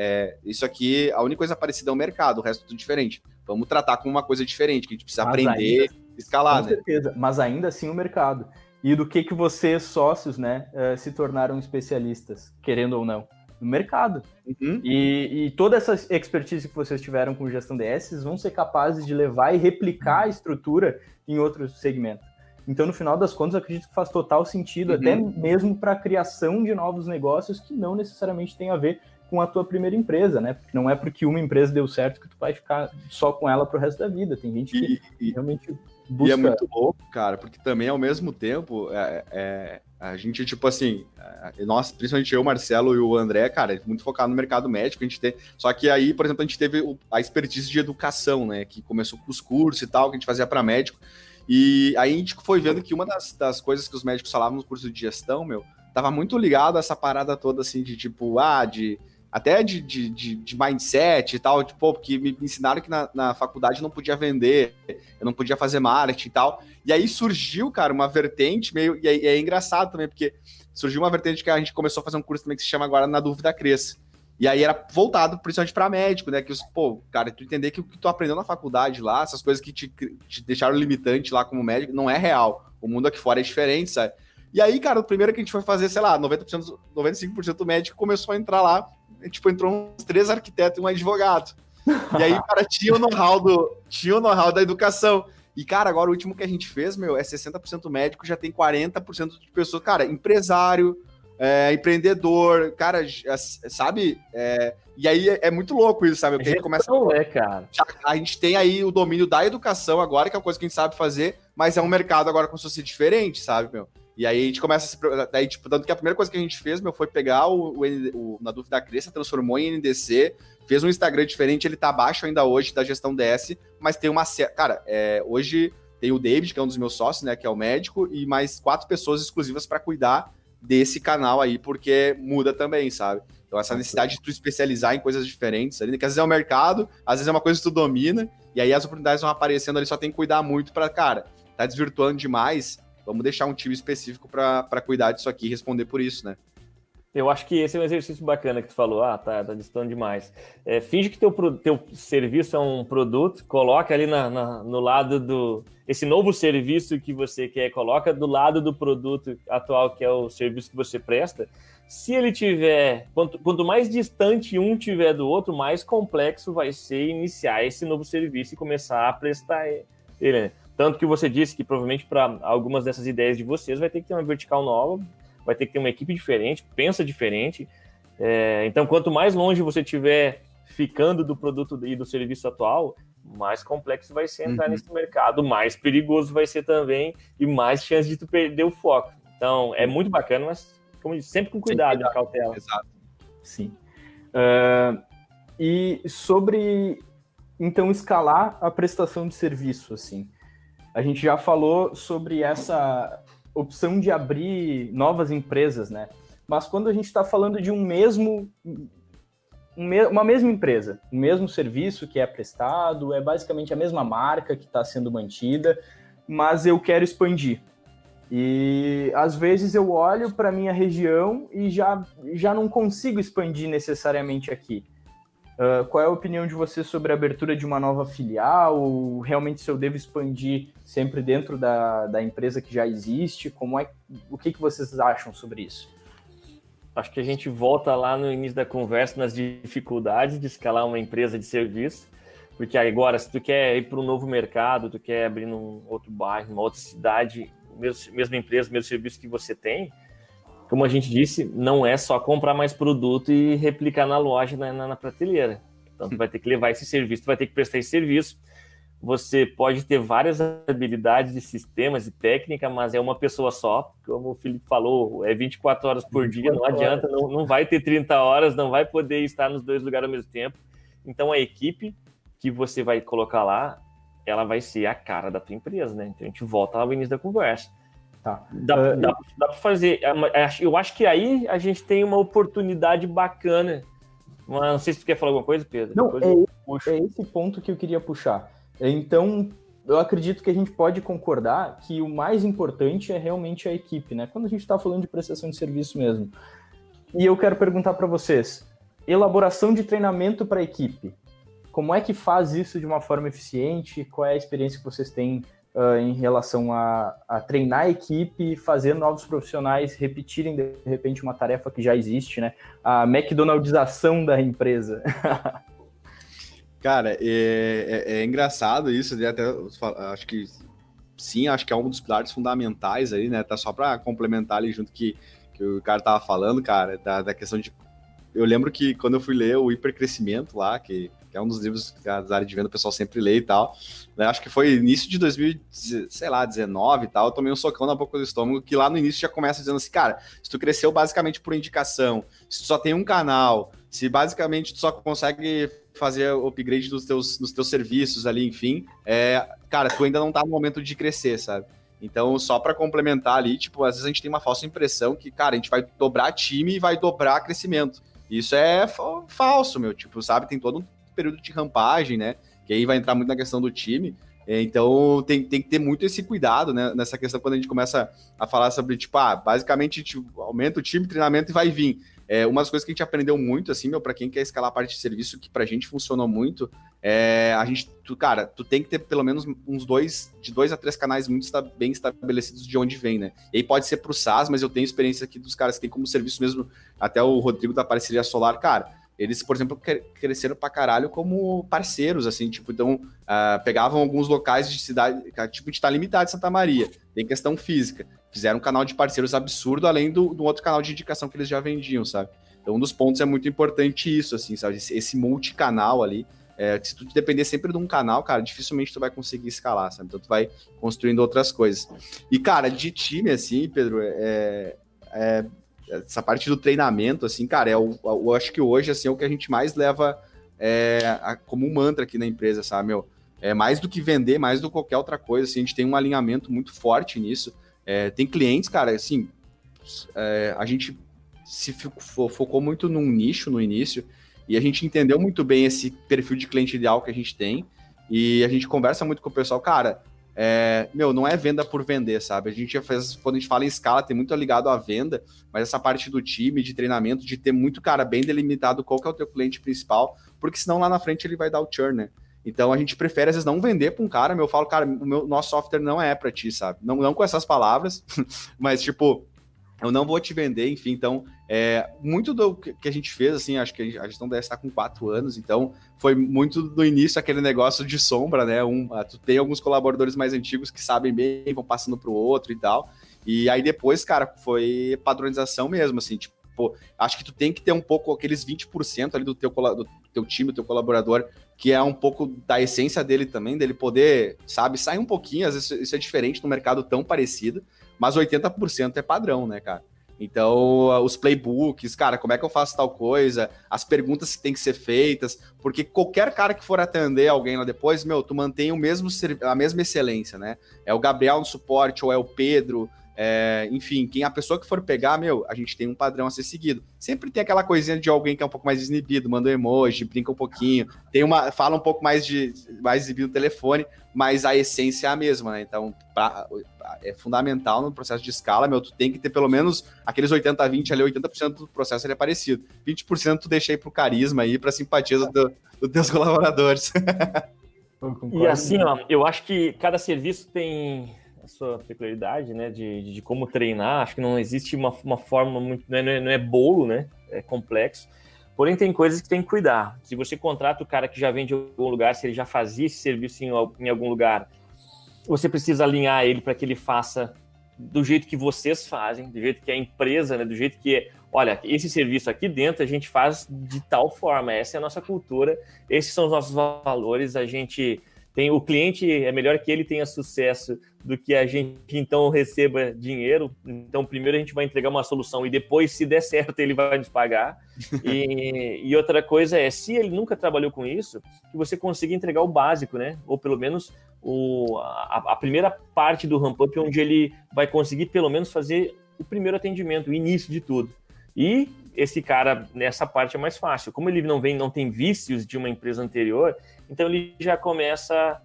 isso aqui, a única coisa parecida é o mercado, o resto é tudo diferente. Vamos tratar como uma coisa diferente, que a gente precisa aprender, escalar, né? Com certeza, mas ainda assim o mercado. E do que vocês, sócios, né, se tornaram especialistas, querendo ou não? No mercado. Uhum. E toda essa expertise que vocês tiveram com gestão DS vão ser capazes de levar e replicar a estrutura em outros segmentos. Então, no final das contas, eu acredito que faz total sentido, até mesmo para a criação de novos negócios que não necessariamente tem a ver com a tua primeira empresa, né? Porque não é porque uma empresa deu certo que tu vai ficar só com ela pro resto da vida. Tem gente que realmente busca... E é muito louco, cara, porque também, ao mesmo tempo, a gente, tipo assim, nós, principalmente eu, Marcelo e o André, cara, muito focado no mercado médico, a gente tem... Só que aí, por exemplo, a gente teve a expertise de educação, né? Que começou com os cursos e tal, que a gente fazia para médico. E aí a gente foi vendo que uma das coisas que os médicos falavam no curso de gestão, meu, tava muito ligado a essa parada toda, assim, de tipo, até de mindset e tal, tipo, porque me ensinaram que na faculdade eu não podia vender, eu não podia fazer marketing e tal. E aí surgiu, cara, uma vertente meio... E é engraçado também, porque surgiu uma vertente que a gente começou a fazer um curso também que se chama agora Na Dúvida Cresça. E aí era voltado principalmente para médico, né? Que cara, tu entender que o que tu aprendeu na faculdade lá, essas coisas que te deixaram limitante lá como médico, não é real. O mundo aqui fora é diferente, sabe? E aí, cara, o primeiro que a gente foi fazer, sei lá, 95% do médico começou a entrar lá, tipo, entrou uns 3 arquitetos e um advogado. E aí, cara, tinha o know-how da educação. E, cara, agora o último que a gente fez, meu, é 60% médico, já tem 40% de pessoas, cara, empresário, empreendedor, cara, sabe? E aí é muito louco isso, sabe? Porque cara. A gente tem aí o domínio da educação agora, que é uma coisa que a gente sabe fazer, mas é um mercado agora como se fosse diferente, sabe, meu? E aí a gente começa a se... Daí, tipo, tanto que a primeira coisa que a gente fez, meu, foi pegar o Na Dúvida Cresça, transformou em NDC, fez um Instagram diferente, ele tá abaixo ainda hoje da gestão DS, mas tem uma... Cara, hoje tem o David, que é um dos meus sócios, né, que é o médico, e mais 4 pessoas exclusivas para cuidar desse canal aí, porque muda também, sabe? Então essa necessidade de tu especializar em coisas diferentes ali, que às vezes é o mercado, às vezes é uma coisa que tu domina, e aí as oportunidades vão aparecendo ali, só tem que cuidar muito para, cara, tá desvirtuando demais, vamos deixar um time específico para cuidar disso aqui e responder por isso, né? Eu acho que esse é um exercício bacana que tu falou. Tá distando demais. Finge que teu serviço é um produto, coloca ali no lado do... Esse novo serviço que você quer, coloca do lado do produto atual, que é o serviço que você presta. Se ele tiver, quanto mais distante um tiver do outro, mais complexo vai ser iniciar esse novo serviço e começar a prestar ele, né? Tanto que você disse que provavelmente para algumas dessas ideias de vocês vai ter que ter uma vertical nova, vai ter que ter uma equipe diferente, pensa diferente. Então, quanto mais longe você tiver ficando do produto e do serviço atual, mais complexo vai ser entrar nesse mercado, mais perigoso vai ser também e mais chance de tu perder o foco. Então, é muito bacana, mas como eu disse, sempre com cuidado e cautela. Exato. Sim. E sobre, então, escalar a prestação de serviço, assim. A gente já falou sobre essa opção de abrir novas empresas, né? Mas quando a gente está falando de uma mesma empresa, o mesmo serviço que é prestado, é basicamente a mesma marca que está sendo mantida, mas eu quero expandir. E às vezes eu olho para a minha região e já não consigo expandir necessariamente aqui. Qual é a opinião de você sobre a abertura de uma nova filial? Ou realmente se eu devo expandir sempre dentro da empresa que já existe? O que vocês acham sobre isso? Acho que a gente volta lá no início da conversa nas dificuldades de escalar uma empresa de serviço, porque agora, se tu quer ir para um novo mercado, tu quer abrir num outro bairro, numa outra cidade, mesma empresa, mesmo serviço que você tem, como a gente disse, não é só comprar mais produto e replicar na loja, na prateleira. Então, tu vai ter que levar esse serviço, tu vai ter que prestar esse serviço. Você pode ter várias habilidades de sistemas e técnica, mas é uma pessoa só. Como o Felipe falou, é 24 horas por dia, não adianta, não vai ter 30 horas, não vai poder estar nos dois lugares ao mesmo tempo. Então, a equipe que você vai colocar lá, ela vai ser a cara da tua empresa, né? Então, a gente volta lá no início da conversa. Tá. Dá para fazer. Eu acho que aí a gente tem uma oportunidade bacana. Mas não sei se tu quer falar alguma coisa, Pedro. Não, é esse ponto que eu queria puxar. Então, eu acredito que a gente pode concordar que o mais importante é realmente a equipe, né? Quando a gente está falando de prestação de serviço mesmo. E eu quero perguntar para vocês, elaboração de treinamento para a equipe. Como é que faz isso de uma forma eficiente? Qual é a experiência que vocês têm em relação a treinar a equipe, fazer novos profissionais repetirem, de repente, uma tarefa que já existe, né? A McDonaldização da empresa. Cara, é engraçado isso, né? Até acho que sim, acho que é um dos pilares fundamentais aí, né? Tá só para complementar ali junto que o cara tava falando, cara, da questão de... Eu lembro que quando eu fui ler o Hipercrescimento lá, que é um dos livros da área de venda, o pessoal sempre lê e tal, né? Acho que foi início de 2019 e tal, eu tomei um socão na boca do estômago, que lá no início já começa dizendo assim, cara, se tu cresceu basicamente por indicação, se tu só tem um canal, se basicamente tu só consegue fazer o upgrade dos teus serviços ali, enfim, cara, tu ainda não tá no momento de crescer, sabe? Então, só para complementar ali, tipo, às vezes a gente tem uma falsa impressão que, cara, a gente vai dobrar time e vai dobrar crescimento. Isso é falso, meu, tipo, sabe? Tem todo um período de rampagem, né? Que aí vai entrar muito na questão do time. Então, tem que ter muito esse cuidado, né? Nessa questão, quando a gente começa a falar sobre, tipo, basicamente, tipo, aumenta o time, treinamento e vai vir. Uma das coisas que a gente aprendeu muito, assim, meu, para quem quer escalar a parte de serviço, que pra gente funcionou muito, tu tem que ter pelo menos de 2 a 3 canais muito bem estabelecidos de onde vem, né? E aí pode ser pro SaaS, mas eu tenho experiência aqui dos caras que tem como serviço mesmo, até o Rodrigo da parceria Solar, cara, eles, por exemplo, cresceram pra caralho como parceiros, assim, tipo, então, pegavam alguns locais de cidade, tipo, a gente tá limitado em Santa Maria, tem questão física, fizeram um canal de parceiros absurdo, além do outro canal de indicação que eles já vendiam, sabe? Então, um dos pontos é muito importante isso, assim, sabe? Esse multicanal ali, se tu depender sempre de um canal, cara, dificilmente tu vai conseguir escalar, sabe? Então, tu vai construindo outras coisas. E, cara, de time, assim, Pedro, essa parte do treinamento, assim, cara, eu acho que hoje, assim, é o que a gente mais leva como um mantra aqui na empresa, sabe, meu? Mais do que vender, mais do que qualquer outra coisa, assim, a gente tem um alinhamento muito forte nisso. Tem clientes, cara, assim, a gente se focou muito num nicho no início e a gente entendeu muito bem esse perfil de cliente ideal que a gente tem e a gente conversa muito com o pessoal, cara, não é venda por vender, sabe? A gente já fez, quando a gente fala em escala, tem muito ligado à venda, mas essa parte do time, de treinamento, de ter muito, cara, bem delimitado qual que é o teu cliente principal, porque senão lá na frente ele vai dar o churn, né? Então a gente prefere, às vezes, não vender para um cara, eu falo, cara, nosso software não é para ti, sabe? Não com essas palavras, mas tipo, eu não vou te vender, enfim, então, muito do que a gente fez, assim, acho que a gestão deve estar com 4 anos, então, foi muito no início aquele negócio de sombra, né, tu tem alguns colaboradores mais antigos que sabem bem, vão passando para o outro e tal, e aí depois, cara, foi padronização mesmo, assim, tipo, acho que tu tem que ter um pouco aqueles 20% ali do teu time, do teu colaborador, que é um pouco da essência dele também, dele poder, sabe, sair um pouquinho, às vezes isso é diferente no mercado tão parecido, mas 80% é padrão, né, cara? Então, os playbooks, cara, como é que eu faço tal coisa, as perguntas que tem que ser feitas, porque qualquer cara que for atender alguém lá depois, tu mantém a mesma excelência, né? É o Gabriel no suporte, ou é o Pedro, enfim, a pessoa que for pegar, a gente tem um padrão a ser seguido. Sempre tem aquela coisinha de alguém que é um pouco mais desinibido, manda um emoji, brinca um pouquinho, fala um pouco mais exibido no telefone, mas a essência é a mesma, né? Então, é fundamental no processo de escala, tu tem que ter pelo menos aqueles 80-20 ali, 80% do processo ele é parecido. 20% tu deixa aí pro carisma aí, pra simpatia dos teus colaboradores. E assim, eu acho que cada serviço tem sua peculiaridade, né, de como treinar. Acho que não existe uma forma muito, não é bolo, né, é complexo, porém tem coisas que tem que cuidar. Se você contrata o cara que já vem de algum lugar, se ele já fazia esse serviço em algum lugar, você precisa alinhar ele para que ele faça do jeito que vocês fazem, do jeito que a empresa, né, do jeito que olha, esse serviço aqui dentro a gente faz de tal forma, essa é a nossa cultura, esses são os nossos valores, a gente tem o cliente, é melhor que ele tenha sucesso do que a gente então receba dinheiro. Então, primeiro a gente vai entregar uma solução e depois, se der certo, ele vai nos pagar. E outra coisa é, se ele nunca trabalhou com isso, que você consiga entregar o básico, né? Ou pelo menos a primeira parte do ramp-up, onde ele vai conseguir pelo menos fazer o primeiro atendimento, o início de tudo. E esse cara, nessa parte é mais fácil. Como ele não tem vícios de uma empresa anterior, então ele já começa,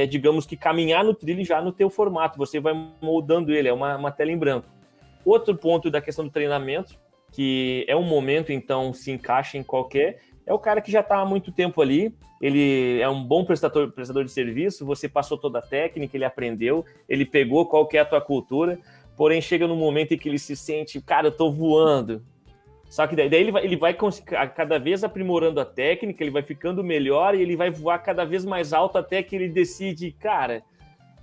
digamos que, caminhar no trilho já no teu formato. Você vai moldando ele, é uma tela em branco. Outro ponto da questão do treinamento, que é um momento, então, se encaixa em qualquer, é o cara que já está há muito tempo ali, ele é um bom prestador de serviço, você passou toda a técnica, ele aprendeu, ele pegou qual que é a tua cultura, porém chega num momento em que ele se sente, cara, eu estou voando. Só que daí ele vai cada vez aprimorando a técnica, ele vai ficando melhor e ele vai voar cada vez mais alto até que ele decide, cara,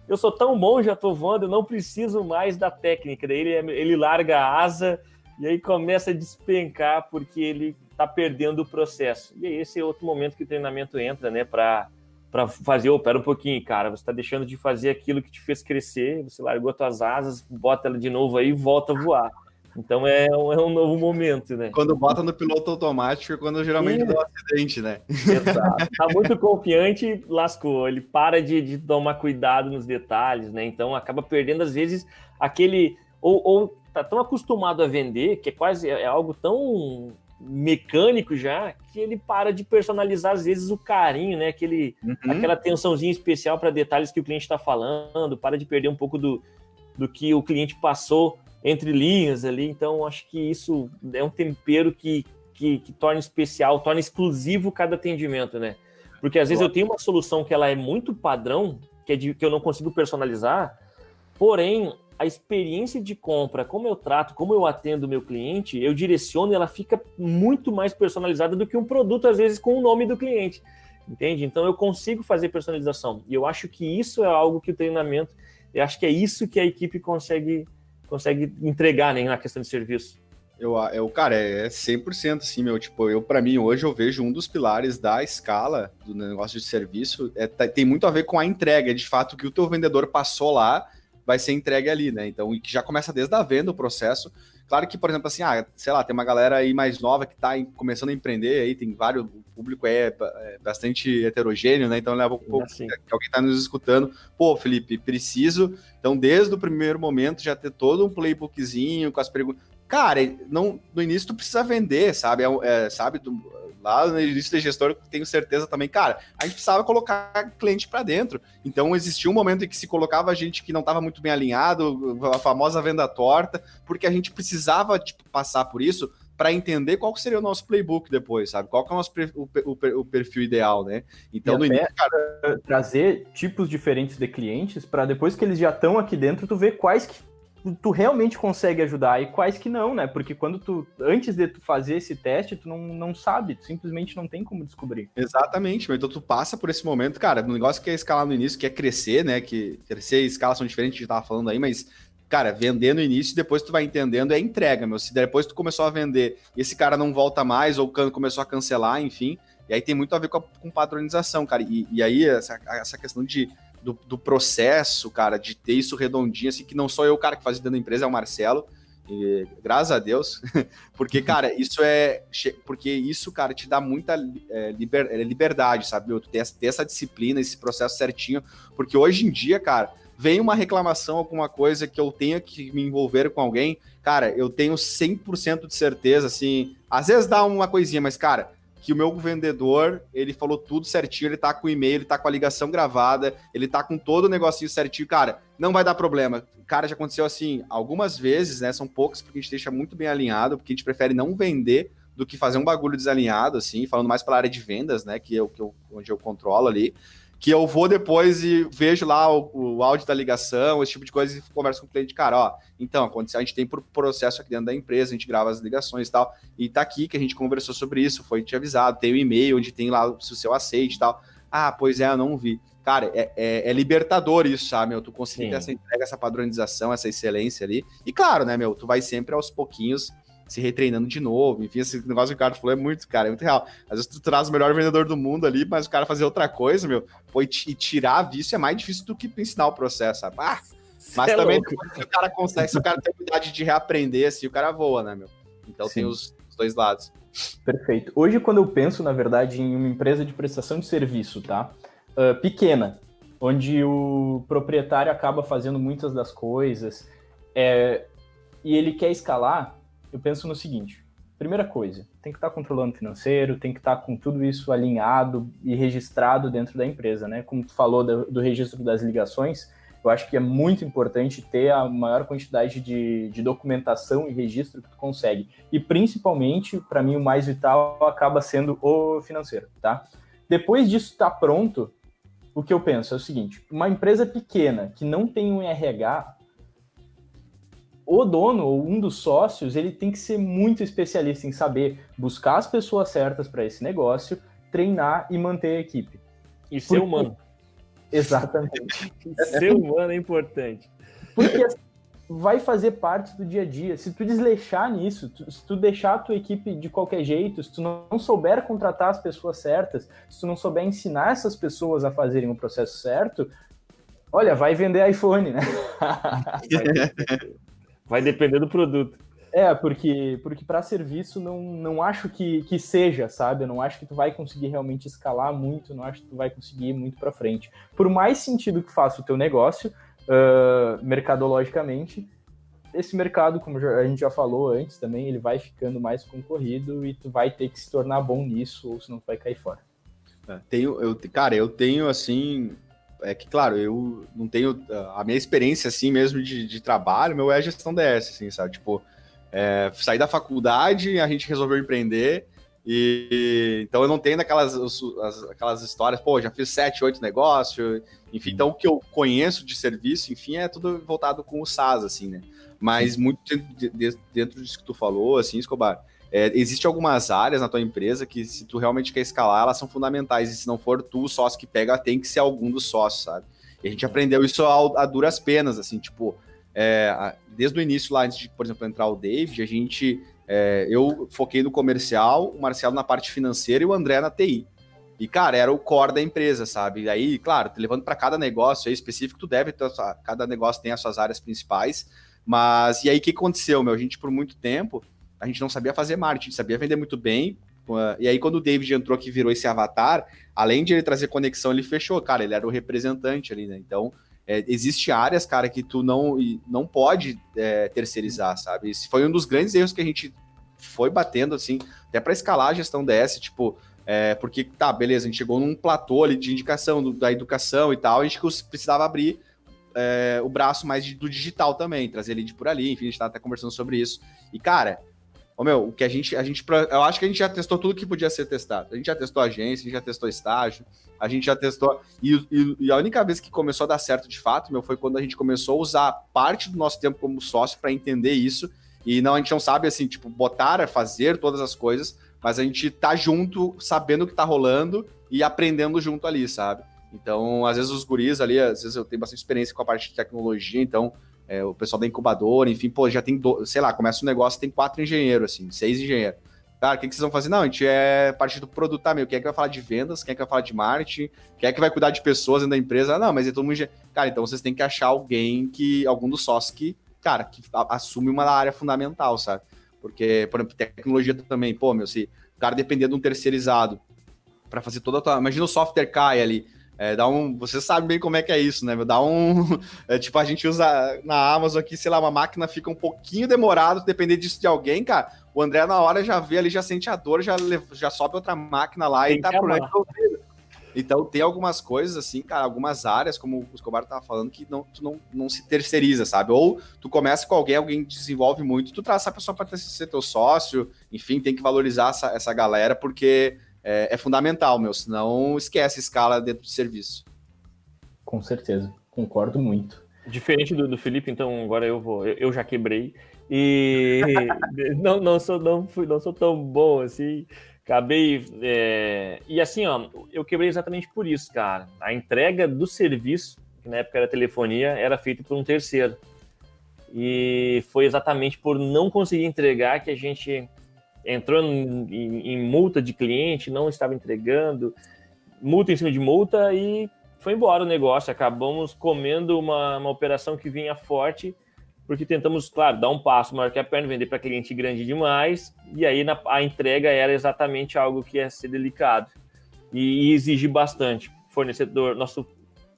eu sou tão bom, já tô voando, eu não preciso mais da técnica. Daí ele larga a asa e aí começa a despencar porque ele tá perdendo o processo. E aí esse é outro momento que o treinamento entra, né, para fazer, pera um pouquinho, cara, você tá deixando de fazer aquilo que te fez crescer, você largou as tuas asas, bota ela de novo aí e volta a voar. Então é um novo momento, né? Quando bota no piloto automático é quando geralmente dá um acidente, né? Exato. Tá muito confiante, lascou. Ele para de tomar cuidado nos detalhes, né? Então acaba perdendo, às vezes, aquele... Ou tá tão acostumado a vender, que é algo tão mecânico já, que ele para de personalizar, às vezes, o carinho, né? Aquela atençãozinha especial para detalhes que o cliente está falando, para de perder um pouco do que o cliente passou entre linhas ali. Então acho que isso é um tempero que torna especial, torna exclusivo cada atendimento, né? Porque às vezes eu tenho uma solução que ela é muito padrão, que eu não consigo personalizar, porém a experiência de compra, como eu trato, como eu atendo o meu cliente, eu direciono e ela fica muito mais personalizada do que um produto, às vezes, com o nome do cliente, entende? Então eu consigo fazer personalização, e eu acho que isso é algo que o treinamento, eu acho que é isso que a equipe consegue entregar, né, na questão de serviço. Cara, é 100% assim, pra mim, hoje eu vejo um dos pilares da escala do negócio de serviço, tem muito a ver com a entrega, de fato, que o teu vendedor passou lá, vai ser entregue ali, né, então, e que já começa desde a venda o processo. Claro que, por exemplo, assim, sei lá, tem uma galera aí mais nova que tá começando a empreender, aí tem vários, o público é bastante heterogêneo, né, então leva um pouco que alguém tá nos escutando, Felipe, preciso, então desde o primeiro momento já ter todo um playbookzinho com as perguntas. Cara, no início tu precisa vender, sabe, lá no início da gestora, tenho certeza também, cara, a gente precisava colocar cliente para dentro, então existia um momento em que se colocava gente que não estava muito bem alinhado, a famosa venda torta, porque a gente precisava passar por isso para entender qual seria o nosso playbook depois, sabe, qual que é o nosso o perfil ideal, né, então no início, cara... trazer tipos diferentes de clientes para depois que eles já estão aqui dentro, tu ver quais que tu realmente consegue ajudar e quais que não, né? Porque antes de tu fazer esse teste, tu não sabe, tu simplesmente não tem como descobrir. Exatamente, então tu passa por esse momento, cara, um negócio que é escalar no início, que é crescer, né, que crescer e escala são diferentes, a gente tava falando aí, mas, cara, vender no início, depois tu vai entendendo, é entrega, meu, se depois tu começou a vender e esse cara não volta mais, ou começou a cancelar, enfim, e aí tem muito a ver com padronização, cara, e aí essa questão do processo, cara, de ter isso redondinho, assim, que não sou eu o cara que faz dentro da empresa, é o Marcelo, e, graças a Deus, porque, cara, isso, cara, te dá muita liberdade, sabe? Tu ter essa disciplina, esse processo certinho, porque hoje em dia, cara, vem uma reclamação, alguma coisa que eu tenha que me envolver com alguém, cara, eu tenho 100% de certeza, assim, às vezes dá uma coisinha, mas, cara, que o meu vendedor, ele falou tudo certinho, ele tá com o e-mail, ele tá com a ligação gravada, ele tá com todo o negocinho certinho, cara, não vai dar problema. Cara, já aconteceu assim, algumas vezes, né, são poucas, porque a gente deixa muito bem alinhado, porque a gente prefere não vender do que fazer um bagulho desalinhado, assim, falando mais pela área de vendas, né, onde eu controlo ali, que eu vou depois e vejo lá o áudio da ligação, esse tipo de coisa, e converso com o cliente, cara, ó, então, aconteceu, a gente tem processo aqui dentro da empresa, a gente grava as ligações e tal, e tá aqui que a gente conversou sobre isso, foi te avisado, tem o e-mail onde tem lá o seu aceite e tal. Ah, pois é, eu não vi. Cara, é libertador isso, sabe, meu? Tu conseguir ter essa entrega, essa padronização, essa excelência ali. E claro, né, meu, tu vai sempre aos pouquinhos se retreinando de novo. Enfim, esse negócio que o Ricardo falou é muito, cara, é muito real. Às vezes tu traz o melhor vendedor do mundo ali, mas o cara fazer outra coisa, meu, pô, e tirar vício é mais difícil do que ensinar o processo, sabe? Ah, mas também se o cara consegue, se o cara tem a habilidade de reaprender, assim, o cara voa, né, meu? Então tem os dois lados. Perfeito. Hoje, quando eu penso, na verdade, em uma empresa de prestação de serviço, tá? Pequena, onde o proprietário acaba fazendo muitas das coisas, e ele quer escalar, eu penso no seguinte: primeira coisa, tem que estar controlando o financeiro, tem que estar com tudo isso alinhado e registrado dentro da empresa, né? Como tu falou do registro das ligações, eu acho que é muito importante ter a maior quantidade de documentação e registro que tu consegue. E principalmente, para mim, o mais vital acaba sendo o financeiro, tá? Depois disso estar pronto, o que eu penso é o seguinte: uma empresa pequena que não tem um RH, o dono ou um dos sócios, ele tem que ser muito especialista em saber buscar as pessoas certas para esse negócio, treinar e manter a equipe. E ser humano. Exatamente. Ser humano é importante. Porque vai fazer parte do dia a dia. Se tu desleixar nisso, se tu deixar a tua equipe de qualquer jeito, se tu não souber contratar as pessoas certas, se tu não souber ensinar essas pessoas a fazerem o processo certo, olha, vai vender iPhone, né? Vai depender do produto. Porque para serviço não acho que seja, sabe? Eu não acho que tu vai conseguir realmente escalar muito, não acho que tu vai conseguir ir muito para frente. Por mais sentido que faça o teu negócio, mercadologicamente, esse mercado, como a gente já falou antes também, ele vai ficando mais concorrido e tu vai ter que se tornar bom nisso, ou senão tu vai cair fora. Eu tenho, assim... É que, claro, eu não tenho a minha experiência, assim, mesmo de trabalho, meu é gestão DS, assim, sabe? Tipo, saí da faculdade, a gente resolveu empreender, então eu não tenho aquelas histórias, pô, já fiz 7, 8 negócios, enfim, então o que eu conheço de serviço, enfim, é tudo voltado com o SaaS, assim, né? Mas muito dentro disso que tu falou, assim, Escobar, existem algumas áreas na tua empresa que, se tu realmente quer escalar, elas são fundamentais. E se não for tu, o sócio que pega, tem que ser algum dos sócios, sabe? E a gente aprendeu isso a duras penas, assim, tipo, desde o início lá, antes de, por exemplo, entrar o David, eu foquei no comercial, o Marcelo na parte financeira e o André na TI. E, cara, era o core da empresa, sabe? E aí, claro, levando para cada negócio aí específico, tu deve ter, cada negócio tem as suas áreas principais. Mas, e aí, o que aconteceu, meu? A gente, por muito tempo, a gente não sabia fazer marketing, sabia vender muito bem. E aí, quando o David entrou, que virou esse avatar, além de ele trazer conexão, ele fechou, cara, ele era o representante ali, né? Então, existe áreas, cara, que tu não pode terceirizar, sabe? Esse foi um dos grandes erros que a gente foi batendo, assim, até para escalar a gestão DS, tipo, porque, tá, beleza, a gente chegou num platô ali de indicação da educação e tal, a gente precisava abrir o braço mais do digital também, trazer lead por ali, enfim, a gente tá até conversando sobre isso. E, cara, Ô, meu, o que eu acho que a gente já testou tudo que podia ser testado. A gente já testou agência, a gente já testou estágio, a gente já testou... E a única vez que começou a dar certo de fato, meu, foi quando a gente começou a usar parte do nosso tempo como sócio para entender isso. E não, a gente não sabe, assim, tipo, botar, fazer todas as coisas, mas a gente tá junto, sabendo o que tá rolando e aprendendo junto ali, sabe? Então, às vezes os guris ali, às vezes eu tenho bastante experiência com a parte de tecnologia, então... o pessoal da incubadora, enfim, pô, já tem, sei lá, começa um negócio, tem 4 engenheiros, assim, 6 engenheiros. Cara, o que vocês vão fazer? Não, a gente é parte do produto, tá, meu, quem é que vai falar de vendas, quem é que vai falar de marketing, quem é que vai cuidar de pessoas dentro da empresa? Ah, não, mas é todo mundo... Cara, então vocês têm que achar algum dos sócios que, cara, que assume uma área fundamental, sabe? Porque, por exemplo, tecnologia também, pô, meu, se o cara depender de um terceirizado para fazer toda a tua... Imagina o software cai ali, você sabe bem como é que é isso, né? Tipo, a gente usa na Amazon aqui, sei lá, uma máquina fica um pouquinho demorado, depender disso de alguém, cara. O André, na hora, já vê ali, já sente a dor, já sobe outra máquina lá e tá por aí. Então, tem algumas coisas, assim, cara, algumas áreas, como o Escobar tava falando, que tu não se terceiriza, sabe? Ou tu começa com alguém desenvolve muito, tu traz essa pessoa para ser teu sócio, enfim, tem que valorizar essa galera, porque... É fundamental, meu, senão esquece a escala dentro do serviço. Com certeza, concordo muito. Diferente do Felipe, então agora eu já quebrei e não sou tão bom assim, acabei, e assim, ó, eu quebrei exatamente por isso, cara, a entrega do serviço, que na época era telefonia, era feita por um terceiro, e foi exatamente por não conseguir entregar que a gente... entrou em multa de cliente, não estava entregando, multa em cima de multa e foi embora o negócio. Acabamos comendo uma operação que vinha forte, porque tentamos, claro, dar um passo maior que a perna, vender para cliente grande demais, e aí a entrega era exatamente algo que ia ser delicado e exigir bastante. Nosso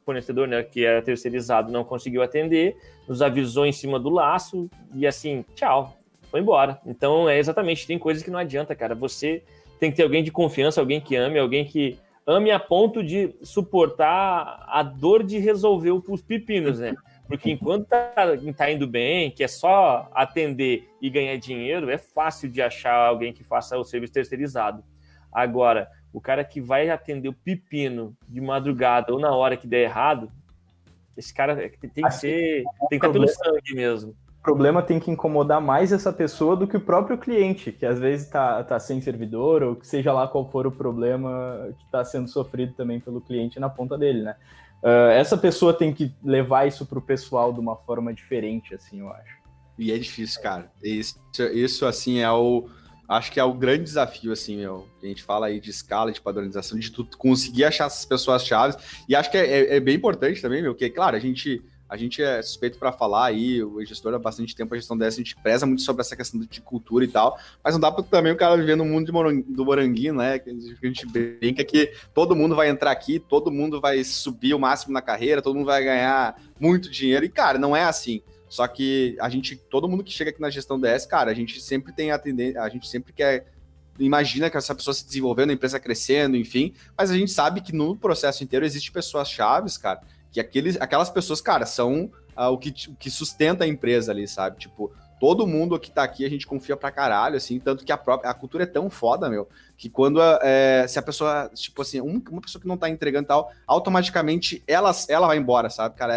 fornecedor, né, que era terceirizado, não conseguiu atender, nos avisou em cima do laço e assim, tchau. Foi embora. Então, exatamente, tem coisas que não adianta, cara. Você tem que ter alguém de confiança, alguém que ame a ponto de suportar a dor de resolver os pepinos, né? Porque enquanto tá indo bem, que é só atender e ganhar dinheiro, é fácil de achar alguém que faça o serviço terceirizado. Agora, o cara que vai atender o pepino de madrugada ou na hora que der errado, esse cara tem que estar pelo sangue mesmo. O problema tem que incomodar mais essa pessoa do que o próprio cliente, que às vezes tá sem servidor, ou que seja lá qual for o problema que está sendo sofrido também pelo cliente na ponta dele, né? Essa pessoa tem que levar isso para o pessoal de uma forma diferente, assim, eu acho. E é difícil, cara. Isso assim, acho que é o grande desafio, assim, meu. A gente fala aí de escala, de padronização, de tu conseguir achar essas pessoas-chave. E acho que é bem importante também, meu, que, claro, a gente é suspeito para falar aí, o gestor há bastante tempo, a gestão dessa, a gente preza muito sobre essa questão de cultura e tal, mas não dá para também o cara viver no mundo do moranguinho, né? Que a gente brinca que todo mundo vai entrar aqui, todo mundo vai subir o máximo na carreira, todo mundo vai ganhar muito dinheiro, e, cara, não é assim. Só que todo mundo que chega aqui na gestão DS, cara, a gente sempre tem a tendência, a gente sempre imagina que essa pessoa se desenvolvendo, a empresa crescendo, enfim, mas a gente sabe que no processo inteiro existe pessoas chaves, cara, que aquelas pessoas, cara, são o que sustenta a empresa ali, sabe? Tipo, todo mundo que tá aqui, a gente confia pra caralho, assim, tanto que a cultura é tão foda, meu, que quando se a pessoa, tipo assim, uma pessoa que não tá entregando e tal, automaticamente ela vai embora, sabe, cara?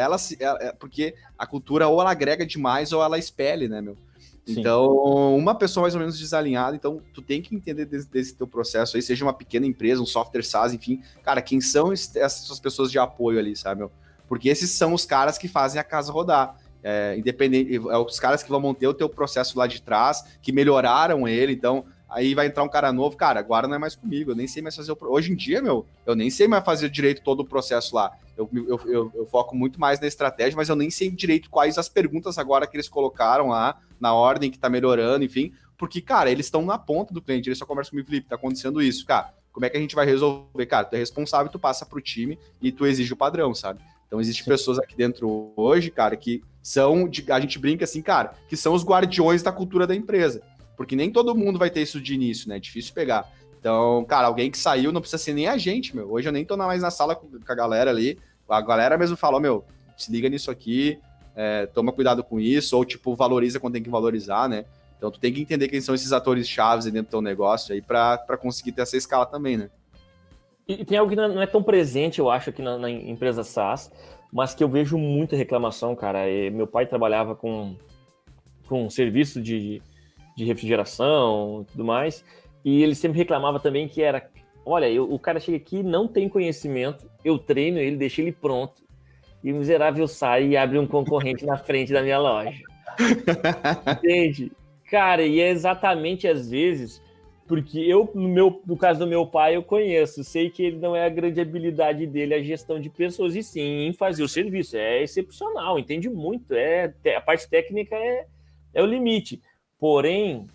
Porque a cultura ou ela agrega demais ou ela expele, né, meu? Sim. Então, uma pessoa mais ou menos desalinhada, então tu tem que entender desse teu processo aí, seja uma pequena empresa, um software SaaS, enfim, cara, quem são essas pessoas de apoio ali, sabe, meu? Porque esses são os caras que fazem a casa rodar. Independente, os caras que vão manter o teu processo lá de trás, que melhoraram ele, então aí vai entrar um cara novo, cara, agora não é mais comigo, eu nem sei mais fazer hoje em dia, meu, eu nem sei mais fazer direito todo o processo lá, eu foco muito mais na estratégia, mas eu nem sei direito quais as perguntas agora que eles colocaram lá, na ordem que tá melhorando, enfim, porque, cara, eles estão na ponta do cliente, eles só conversam comigo, Felipe, tá acontecendo isso, cara, como é que a gente vai resolver? Cara, tu é responsável, tu passa pro time e tu exige o padrão, sabe? Então, existem pessoas aqui dentro hoje, cara, que a gente brinca assim, cara, que são os guardiões da cultura da empresa. Porque nem todo mundo vai ter isso de início, né? É difícil pegar. Então, cara, alguém que saiu não precisa ser nem a gente, meu. Hoje eu nem tô mais na sala com a galera ali. A galera mesmo fala, meu, se liga nisso aqui, toma cuidado com isso, ou, tipo, valoriza quando tem que valorizar, né? Então tu tem que entender quem são esses atores chaves dentro do teu negócio aí para conseguir ter essa escala também, né? E tem algo que não é tão presente, eu acho, aqui na empresa SaaS, mas que eu vejo muita reclamação, cara. Meu pai trabalhava com serviço de refrigeração e tudo mais, e ele sempre reclamava também que era, olha, o cara chega aqui, não tem conhecimento, eu treino ele, deixo ele pronto, e o miserável sai e abre um concorrente na frente da minha loja. Entende? Cara, e é exatamente às vezes, porque no caso do meu pai, eu conheço, sei que ele não é a grande habilidade dele a gestão de pessoas, e sim em fazer o serviço. É excepcional, entende muito, a parte técnica é o limite. Porém,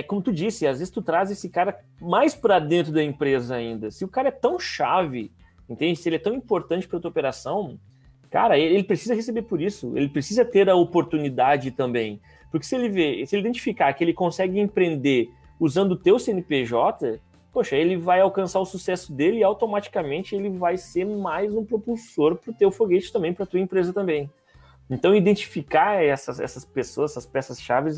como tu disse, às vezes tu traz esse cara mais para dentro da empresa ainda. Se o cara é tão chave, entende? Se ele é tão importante para a tua operação, cara, ele precisa receber por isso. Ele precisa ter a oportunidade também. Porque se ele identificar que ele consegue empreender usando o teu CNPJ, poxa, ele vai alcançar o sucesso dele e automaticamente ele vai ser mais um propulsor para o teu foguete também, para a tua empresa também. Então, identificar essas pessoas, essas peças-chave,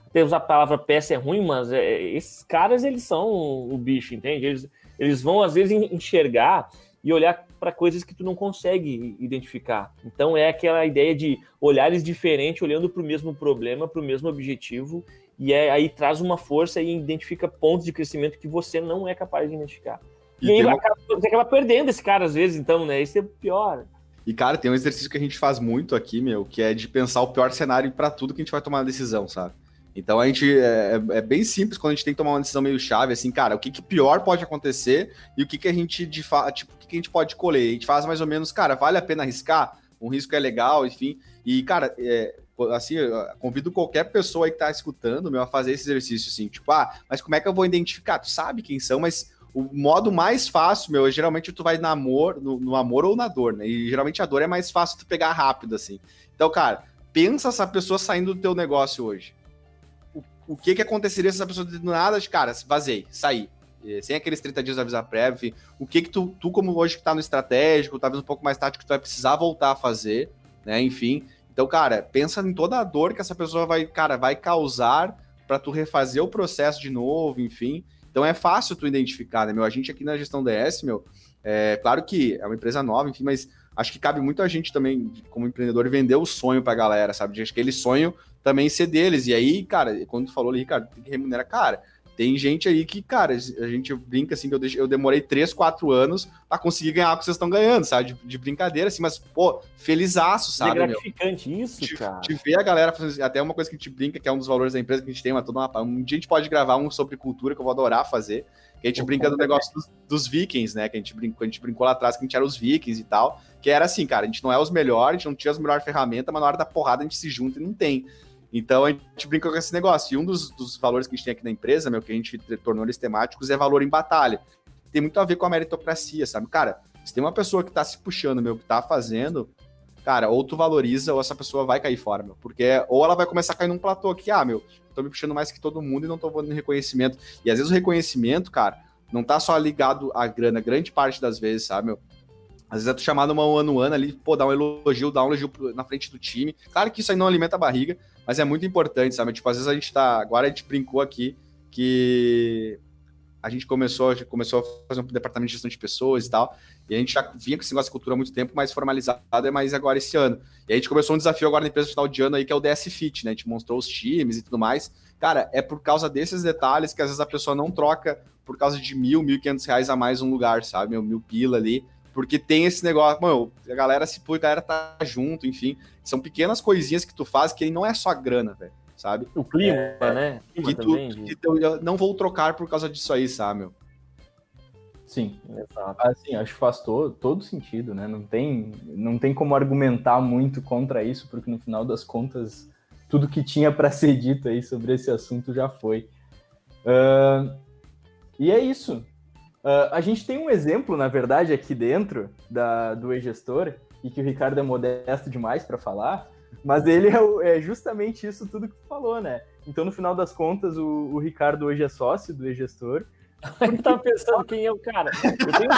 até usar a palavra peça é ruim, mas esses caras, eles são o bicho, entende? Eles vão, às vezes, enxergar e olhar para coisas que tu não consegue identificar. Então, é aquela ideia de olhares diferentes, olhando para o mesmo problema, para o mesmo objetivo, e aí traz uma força e identifica pontos de crescimento que você não é capaz de identificar. E aí você acaba perdendo esse cara, às vezes, então, né? Isso é pior. E, cara, tem um exercício que a gente faz muito aqui, que é de pensar o pior cenário para tudo que a gente vai tomar uma decisão, sabe? Então, a gente é bem simples quando a gente tem que tomar uma decisão meio chave, assim, cara, o que pior pode acontecer e o que a gente, o que a gente pode colher. A gente faz mais ou menos, cara, vale a pena arriscar? Um risco é legal, enfim. E, cara, assim, eu convido qualquer pessoa aí que tá escutando, a fazer esse exercício, assim, tipo, mas como é que eu vou identificar? Tu sabe quem são, mas o modo mais fácil, geralmente tu vai no amor ou na dor, né? E geralmente a dor é mais fácil tu pegar rápido, assim. Então, cara, pensa essa pessoa saindo do teu negócio hoje. O que aconteceria se essa pessoa do nada, cara, vazei, sair, sem aqueles 30 dias de avisar prévio, enfim, o que tu como hoje que tá no estratégico, talvez um pouco mais tático, tu vai precisar voltar a fazer, né, enfim. Então, cara, pensa em toda a dor que essa pessoa vai causar para tu refazer o processo de novo, enfim. Então é fácil tu identificar, né, A gente aqui na Gestão DS, claro que é uma empresa nova, enfim, mas acho que cabe muito a gente também, como empreendedor, vender o sonho pra galera, sabe? Acho que aquele sonho também ser deles. E aí, cara, quando tu falou ali, Ricardo, tem que remunerar, cara, tem gente aí que, cara, a gente brinca assim, que eu demorei 3, 4 anos pra conseguir ganhar o que vocês estão ganhando, sabe? De brincadeira, assim, mas, pô, felizaço, sabe? É gratificante isso, cara. De ver a galera fazendo, até uma coisa que a gente brinca, que é um dos valores da empresa que a gente tem, um dia a gente pode gravar um sobre cultura, que eu vou adorar fazer, que a gente brinca do negócio dos vikings, né? Que a gente brincou lá atrás, que a gente era os vikings e tal, que era assim, cara, a gente não é os melhores, a gente não tinha as melhores ferramentas, mas na hora da porrada a gente se junta e não tem. Então a gente brinca com esse negócio. E um dos valores que a gente tem aqui na empresa, que a gente tornou eles temáticos, é valor em batalha. Tem muito a ver com a meritocracia, sabe? Cara, se tem uma pessoa que tá se puxando, que tá fazendo, cara, ou tu valoriza ou essa pessoa vai cair fora, porque ou ela vai começar a cair num platô aqui, tô me puxando mais que todo mundo e não tô dando reconhecimento. E às vezes o reconhecimento, cara, não tá só ligado à grana, grande parte das vezes, sabe, Às vezes é tu chamar numa one-on-one ali, pô, dar um elogio na frente do time. Claro que isso aí não alimenta a barriga, mas é muito importante, sabe? Tipo, às vezes agora a gente brincou aqui que a gente começou a fazer um departamento de gestão de pessoas e tal, e a gente já vinha com esse negócio de cultura há muito tempo, mais formalizado é mais agora esse ano. E a gente começou um desafio agora na empresa no final de ano aí, que é o DS Fit, né? A gente mostrou os times e tudo mais. Cara, é por causa desses detalhes que às vezes a pessoa não troca por causa de R$1.000, R$1.500 a mais um lugar, sabe? 1.000 pila ali. Porque tem esse negócio, a galera a galera tá junto, enfim. São pequenas coisinhas que tu faz que não é só grana, velho, sabe? O clima, né? O clima que eu não vou trocar por causa disso aí, sabe, Sim, exato. Assim, acho que faz todo sentido, né? Não tem como argumentar muito contra isso, porque no final das contas, tudo que tinha para ser dito aí sobre esse assunto já foi. E é isso. A gente tem um exemplo, na verdade, aqui dentro do e-gestor, e que o Ricardo é modesto demais para falar, mas ele é justamente isso tudo que tu falou, né? Então, no final das contas, o Ricardo hoje é sócio do e-gestor. Eu tava pensando quem é o cara. Eu tenho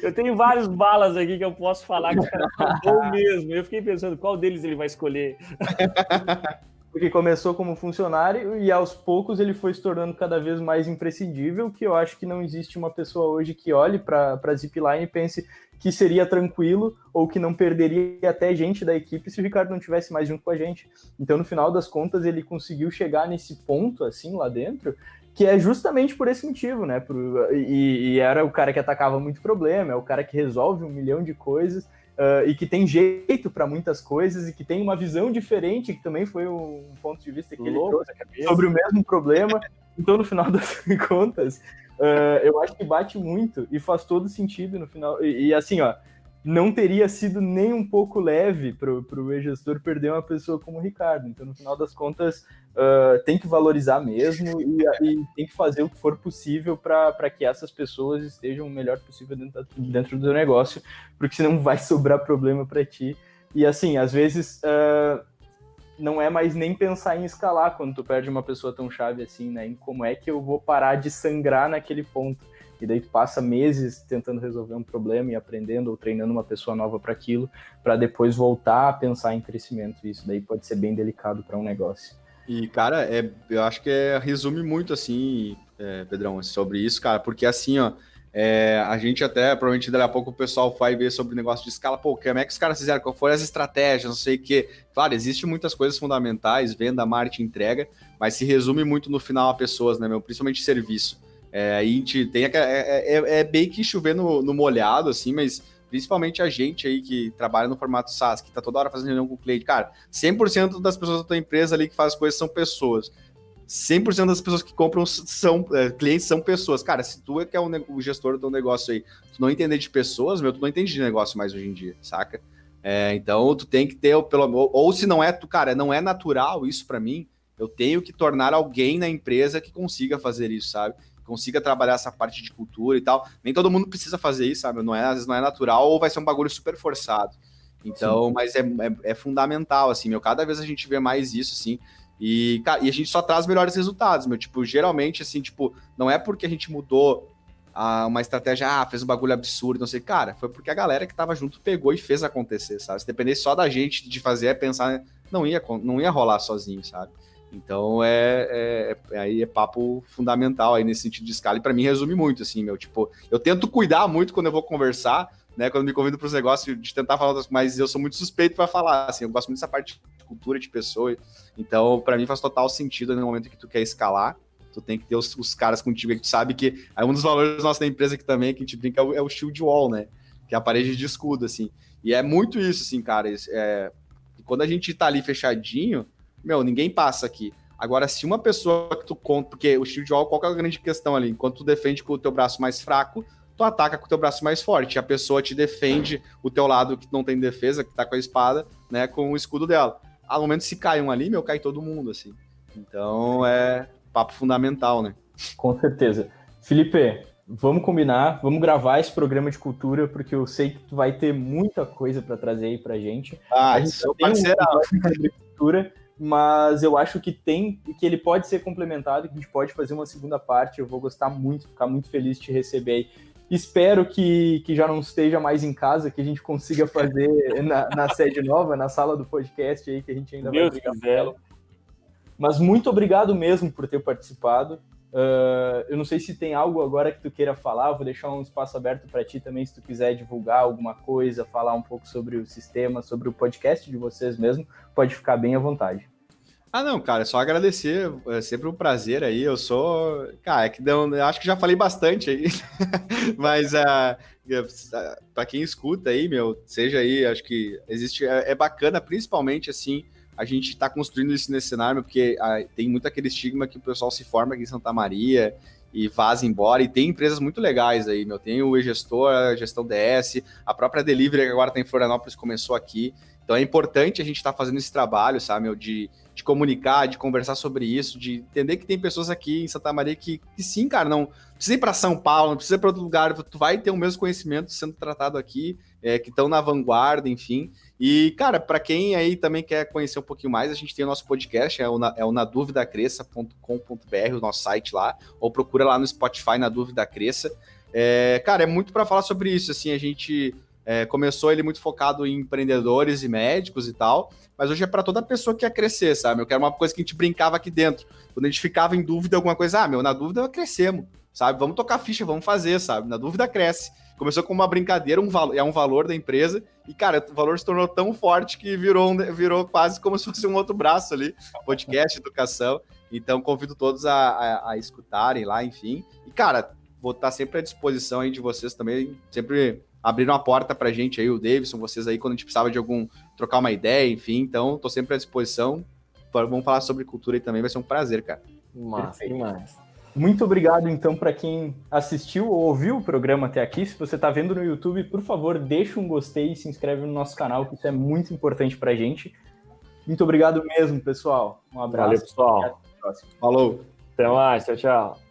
Eu tenho vários balas aqui que eu posso falar que os caras são bons mesmo. Eu fiquei pensando qual deles ele vai escolher. Porque começou como funcionário e aos poucos ele foi se tornando cada vez mais imprescindível, que eu acho que não existe uma pessoa hoje que olhe para a Zipline e pense que seria tranquilo ou que não perderia até gente da equipe se o Ricardo não estivesse mais junto com a gente. Então, no final das contas, ele conseguiu chegar nesse ponto, assim, lá dentro, que é justamente por esse motivo, né? E era o cara que atacava muito problema, é o cara que resolve 1 milhão de coisas, e que tem jeito para muitas coisas, e que tem uma visão diferente, que também foi um ponto de vista que ele trouxe sobre o mesmo problema. Então, no final das contas, eu acho que bate muito e faz todo sentido no final. E assim, ó, não teria sido nem um pouco leve para o e-gestor perder uma pessoa como o Ricardo. Então, no final das contas, tem que valorizar mesmo e tem que fazer o que for possível para que essas pessoas estejam o melhor possível dentro do negócio, porque senão vai sobrar problema para ti. E assim, às vezes não é mais nem pensar em escalar quando tu perde uma pessoa tão chave assim, né? Em como é que eu vou parar de sangrar naquele ponto. E daí tu passa meses tentando resolver um problema e aprendendo ou treinando uma pessoa nova para aquilo, para depois voltar a pensar em crescimento. Isso daí pode ser bem delicado para um negócio. E, cara, eu acho que resume muito, assim, Pedrão, sobre isso, cara, porque assim, ó, a gente até, provavelmente daqui a pouco o pessoal vai ver sobre o negócio de escala, pô, como é que os caras fizeram, qual foram as estratégias, não sei o quê. Claro, existem muitas coisas fundamentais, venda, marketing, entrega, mas se resume muito no final a pessoas, né, meu, principalmente serviço. A gente tem bem que chover no molhado, assim, mas principalmente a gente aí que trabalha no formato SaaS, que tá toda hora fazendo reunião com o cliente, cara, 100% das pessoas da tua empresa ali que faz coisas são pessoas. 100% das pessoas que compram clientes são pessoas. Cara, se tu é que é o gestor do teu negócio aí, tu não entender de pessoas, tu não entende de negócio mais hoje em dia, saca? Então, tu tem que ter, ou se não é, cara, não é natural isso pra mim, eu tenho que tornar alguém na empresa que consiga fazer isso, sabe? Consiga trabalhar essa parte de cultura e tal. Nem todo mundo precisa fazer isso, sabe? Às vezes não é natural ou vai ser um bagulho super forçado. Então, sim. Mas é fundamental, assim, meu. Cada vez a gente vê mais isso, assim. E, cara, e a gente só traz melhores resultados, meu. Tipo, geralmente, assim, tipo, não é porque a gente mudou uma estratégia, fez um bagulho absurdo, não sei. Cara, foi porque a galera que tava junto pegou e fez acontecer, sabe? Se dependesse só da gente de fazer, pensar, não ia rolar sozinho, sabe? Então, aí é papo fundamental aí nesse sentido de escala. E para mim resume muito, assim, meu. Tipo, eu tento cuidar muito quando eu vou conversar, né? Quando me convido para os negócios, de tentar falar outras, mas eu sou muito suspeito para falar, assim. Eu gosto muito dessa parte de cultura, de pessoa. Então, para mim faz total sentido no momento que tu quer escalar. Tu tem que ter os caras contigo aí que tu sabe que... Aí um dos valores nossa da empresa aqui também, que a gente brinca, é o shield wall, né? Que é a parede de escudo, assim. E é muito isso, assim, cara. Quando a gente tá ali fechadinho... Meu, ninguém passa aqui. Agora, se uma pessoa que tu conta... Porque o shield wall, qual que é a grande questão ali? Enquanto tu defende com o teu braço mais fraco, tu ataca com o teu braço mais forte. A pessoa te defende o teu lado que não tem defesa, que tá com a espada, né? Com o escudo dela. No momento se cai um ali, cai todo mundo, assim. Então, é papo fundamental, né? Com certeza. Felipe, vamos combinar, vamos gravar esse programa de cultura, porque eu sei que tu vai ter muita coisa para trazer aí pra gente. A gente sou parceiro de cultura, mas eu acho que ele pode ser complementado, que a gente pode fazer uma segunda parte. Eu vou gostar muito, ficar muito feliz de te receber aí. Espero que já não esteja mais em casa, que a gente consiga fazer na sede nova, na sala do podcast aí, que a gente ainda vai brigar por ela. Mas muito obrigado mesmo por ter participado. Eu não sei se tem algo agora que tu queira falar, vou deixar um espaço aberto para ti também, se tu quiser divulgar alguma coisa, falar um pouco sobre o sistema, sobre o podcast de vocês mesmo, pode ficar bem à vontade. Não, cara, é só agradecer, é sempre um prazer aí, eu sou... Cara, eu acho que já falei bastante aí, mas para quem escuta aí, seja aí, acho que existe, é bacana, principalmente assim, a gente está construindo isso nesse cenário, porque tem muito aquele estigma que o pessoal se forma aqui em Santa Maria e vaza embora, e tem empresas muito legais aí, tem o e-gestor, a Gestão DS, a própria Delivery, que agora está em Florianópolis, começou aqui. Então é importante a gente estar fazendo esse trabalho, sabe, de comunicar, de conversar sobre isso, de entender que tem pessoas aqui em Santa Maria que sim, cara, não precisa ir para São Paulo, não precisa ir para outro lugar, tu vai ter o mesmo conhecimento sendo tratado aqui, que estão na vanguarda, enfim. E, cara, para quem aí também quer conhecer um pouquinho mais, a gente tem o nosso podcast, é o naduvidacresça.com.br, o nosso site lá, ou procura lá no Spotify, Na Dúvida Cresça. Cara, é muito para falar sobre isso, assim, a gente começou ele muito focado em empreendedores e médicos e tal, mas hoje é para toda pessoa que quer crescer, sabe? Eu quero uma coisa que a gente brincava aqui dentro, quando a gente ficava em dúvida alguma coisa, na dúvida crescemos, sabe? Vamos tocar ficha, vamos fazer, sabe? Na dúvida cresce. Começou com uma brincadeira, é um valor da empresa, e, cara, o valor se tornou tão forte que virou quase como se fosse um outro braço ali, podcast, educação. Então, convido todos a escutarem lá, enfim. E, cara, vou estar sempre à disposição aí de vocês também, sempre abriram a porta pra gente aí, o Davidson, vocês aí, quando a gente precisava de trocar uma ideia, enfim. Então, tô sempre à disposição. Vamos falar sobre cultura aí também, vai ser um prazer, cara. Massa, demais. Muito obrigado, então, para quem assistiu ou ouviu o programa até aqui. Se você está vendo no YouTube, por favor, deixa um gostei e se inscreve no nosso canal, que isso é muito importante para a gente. Muito obrigado mesmo, pessoal. Um abraço. Valeu, pessoal. E até a próxima. Falou. Até mais. Tchau, tchau.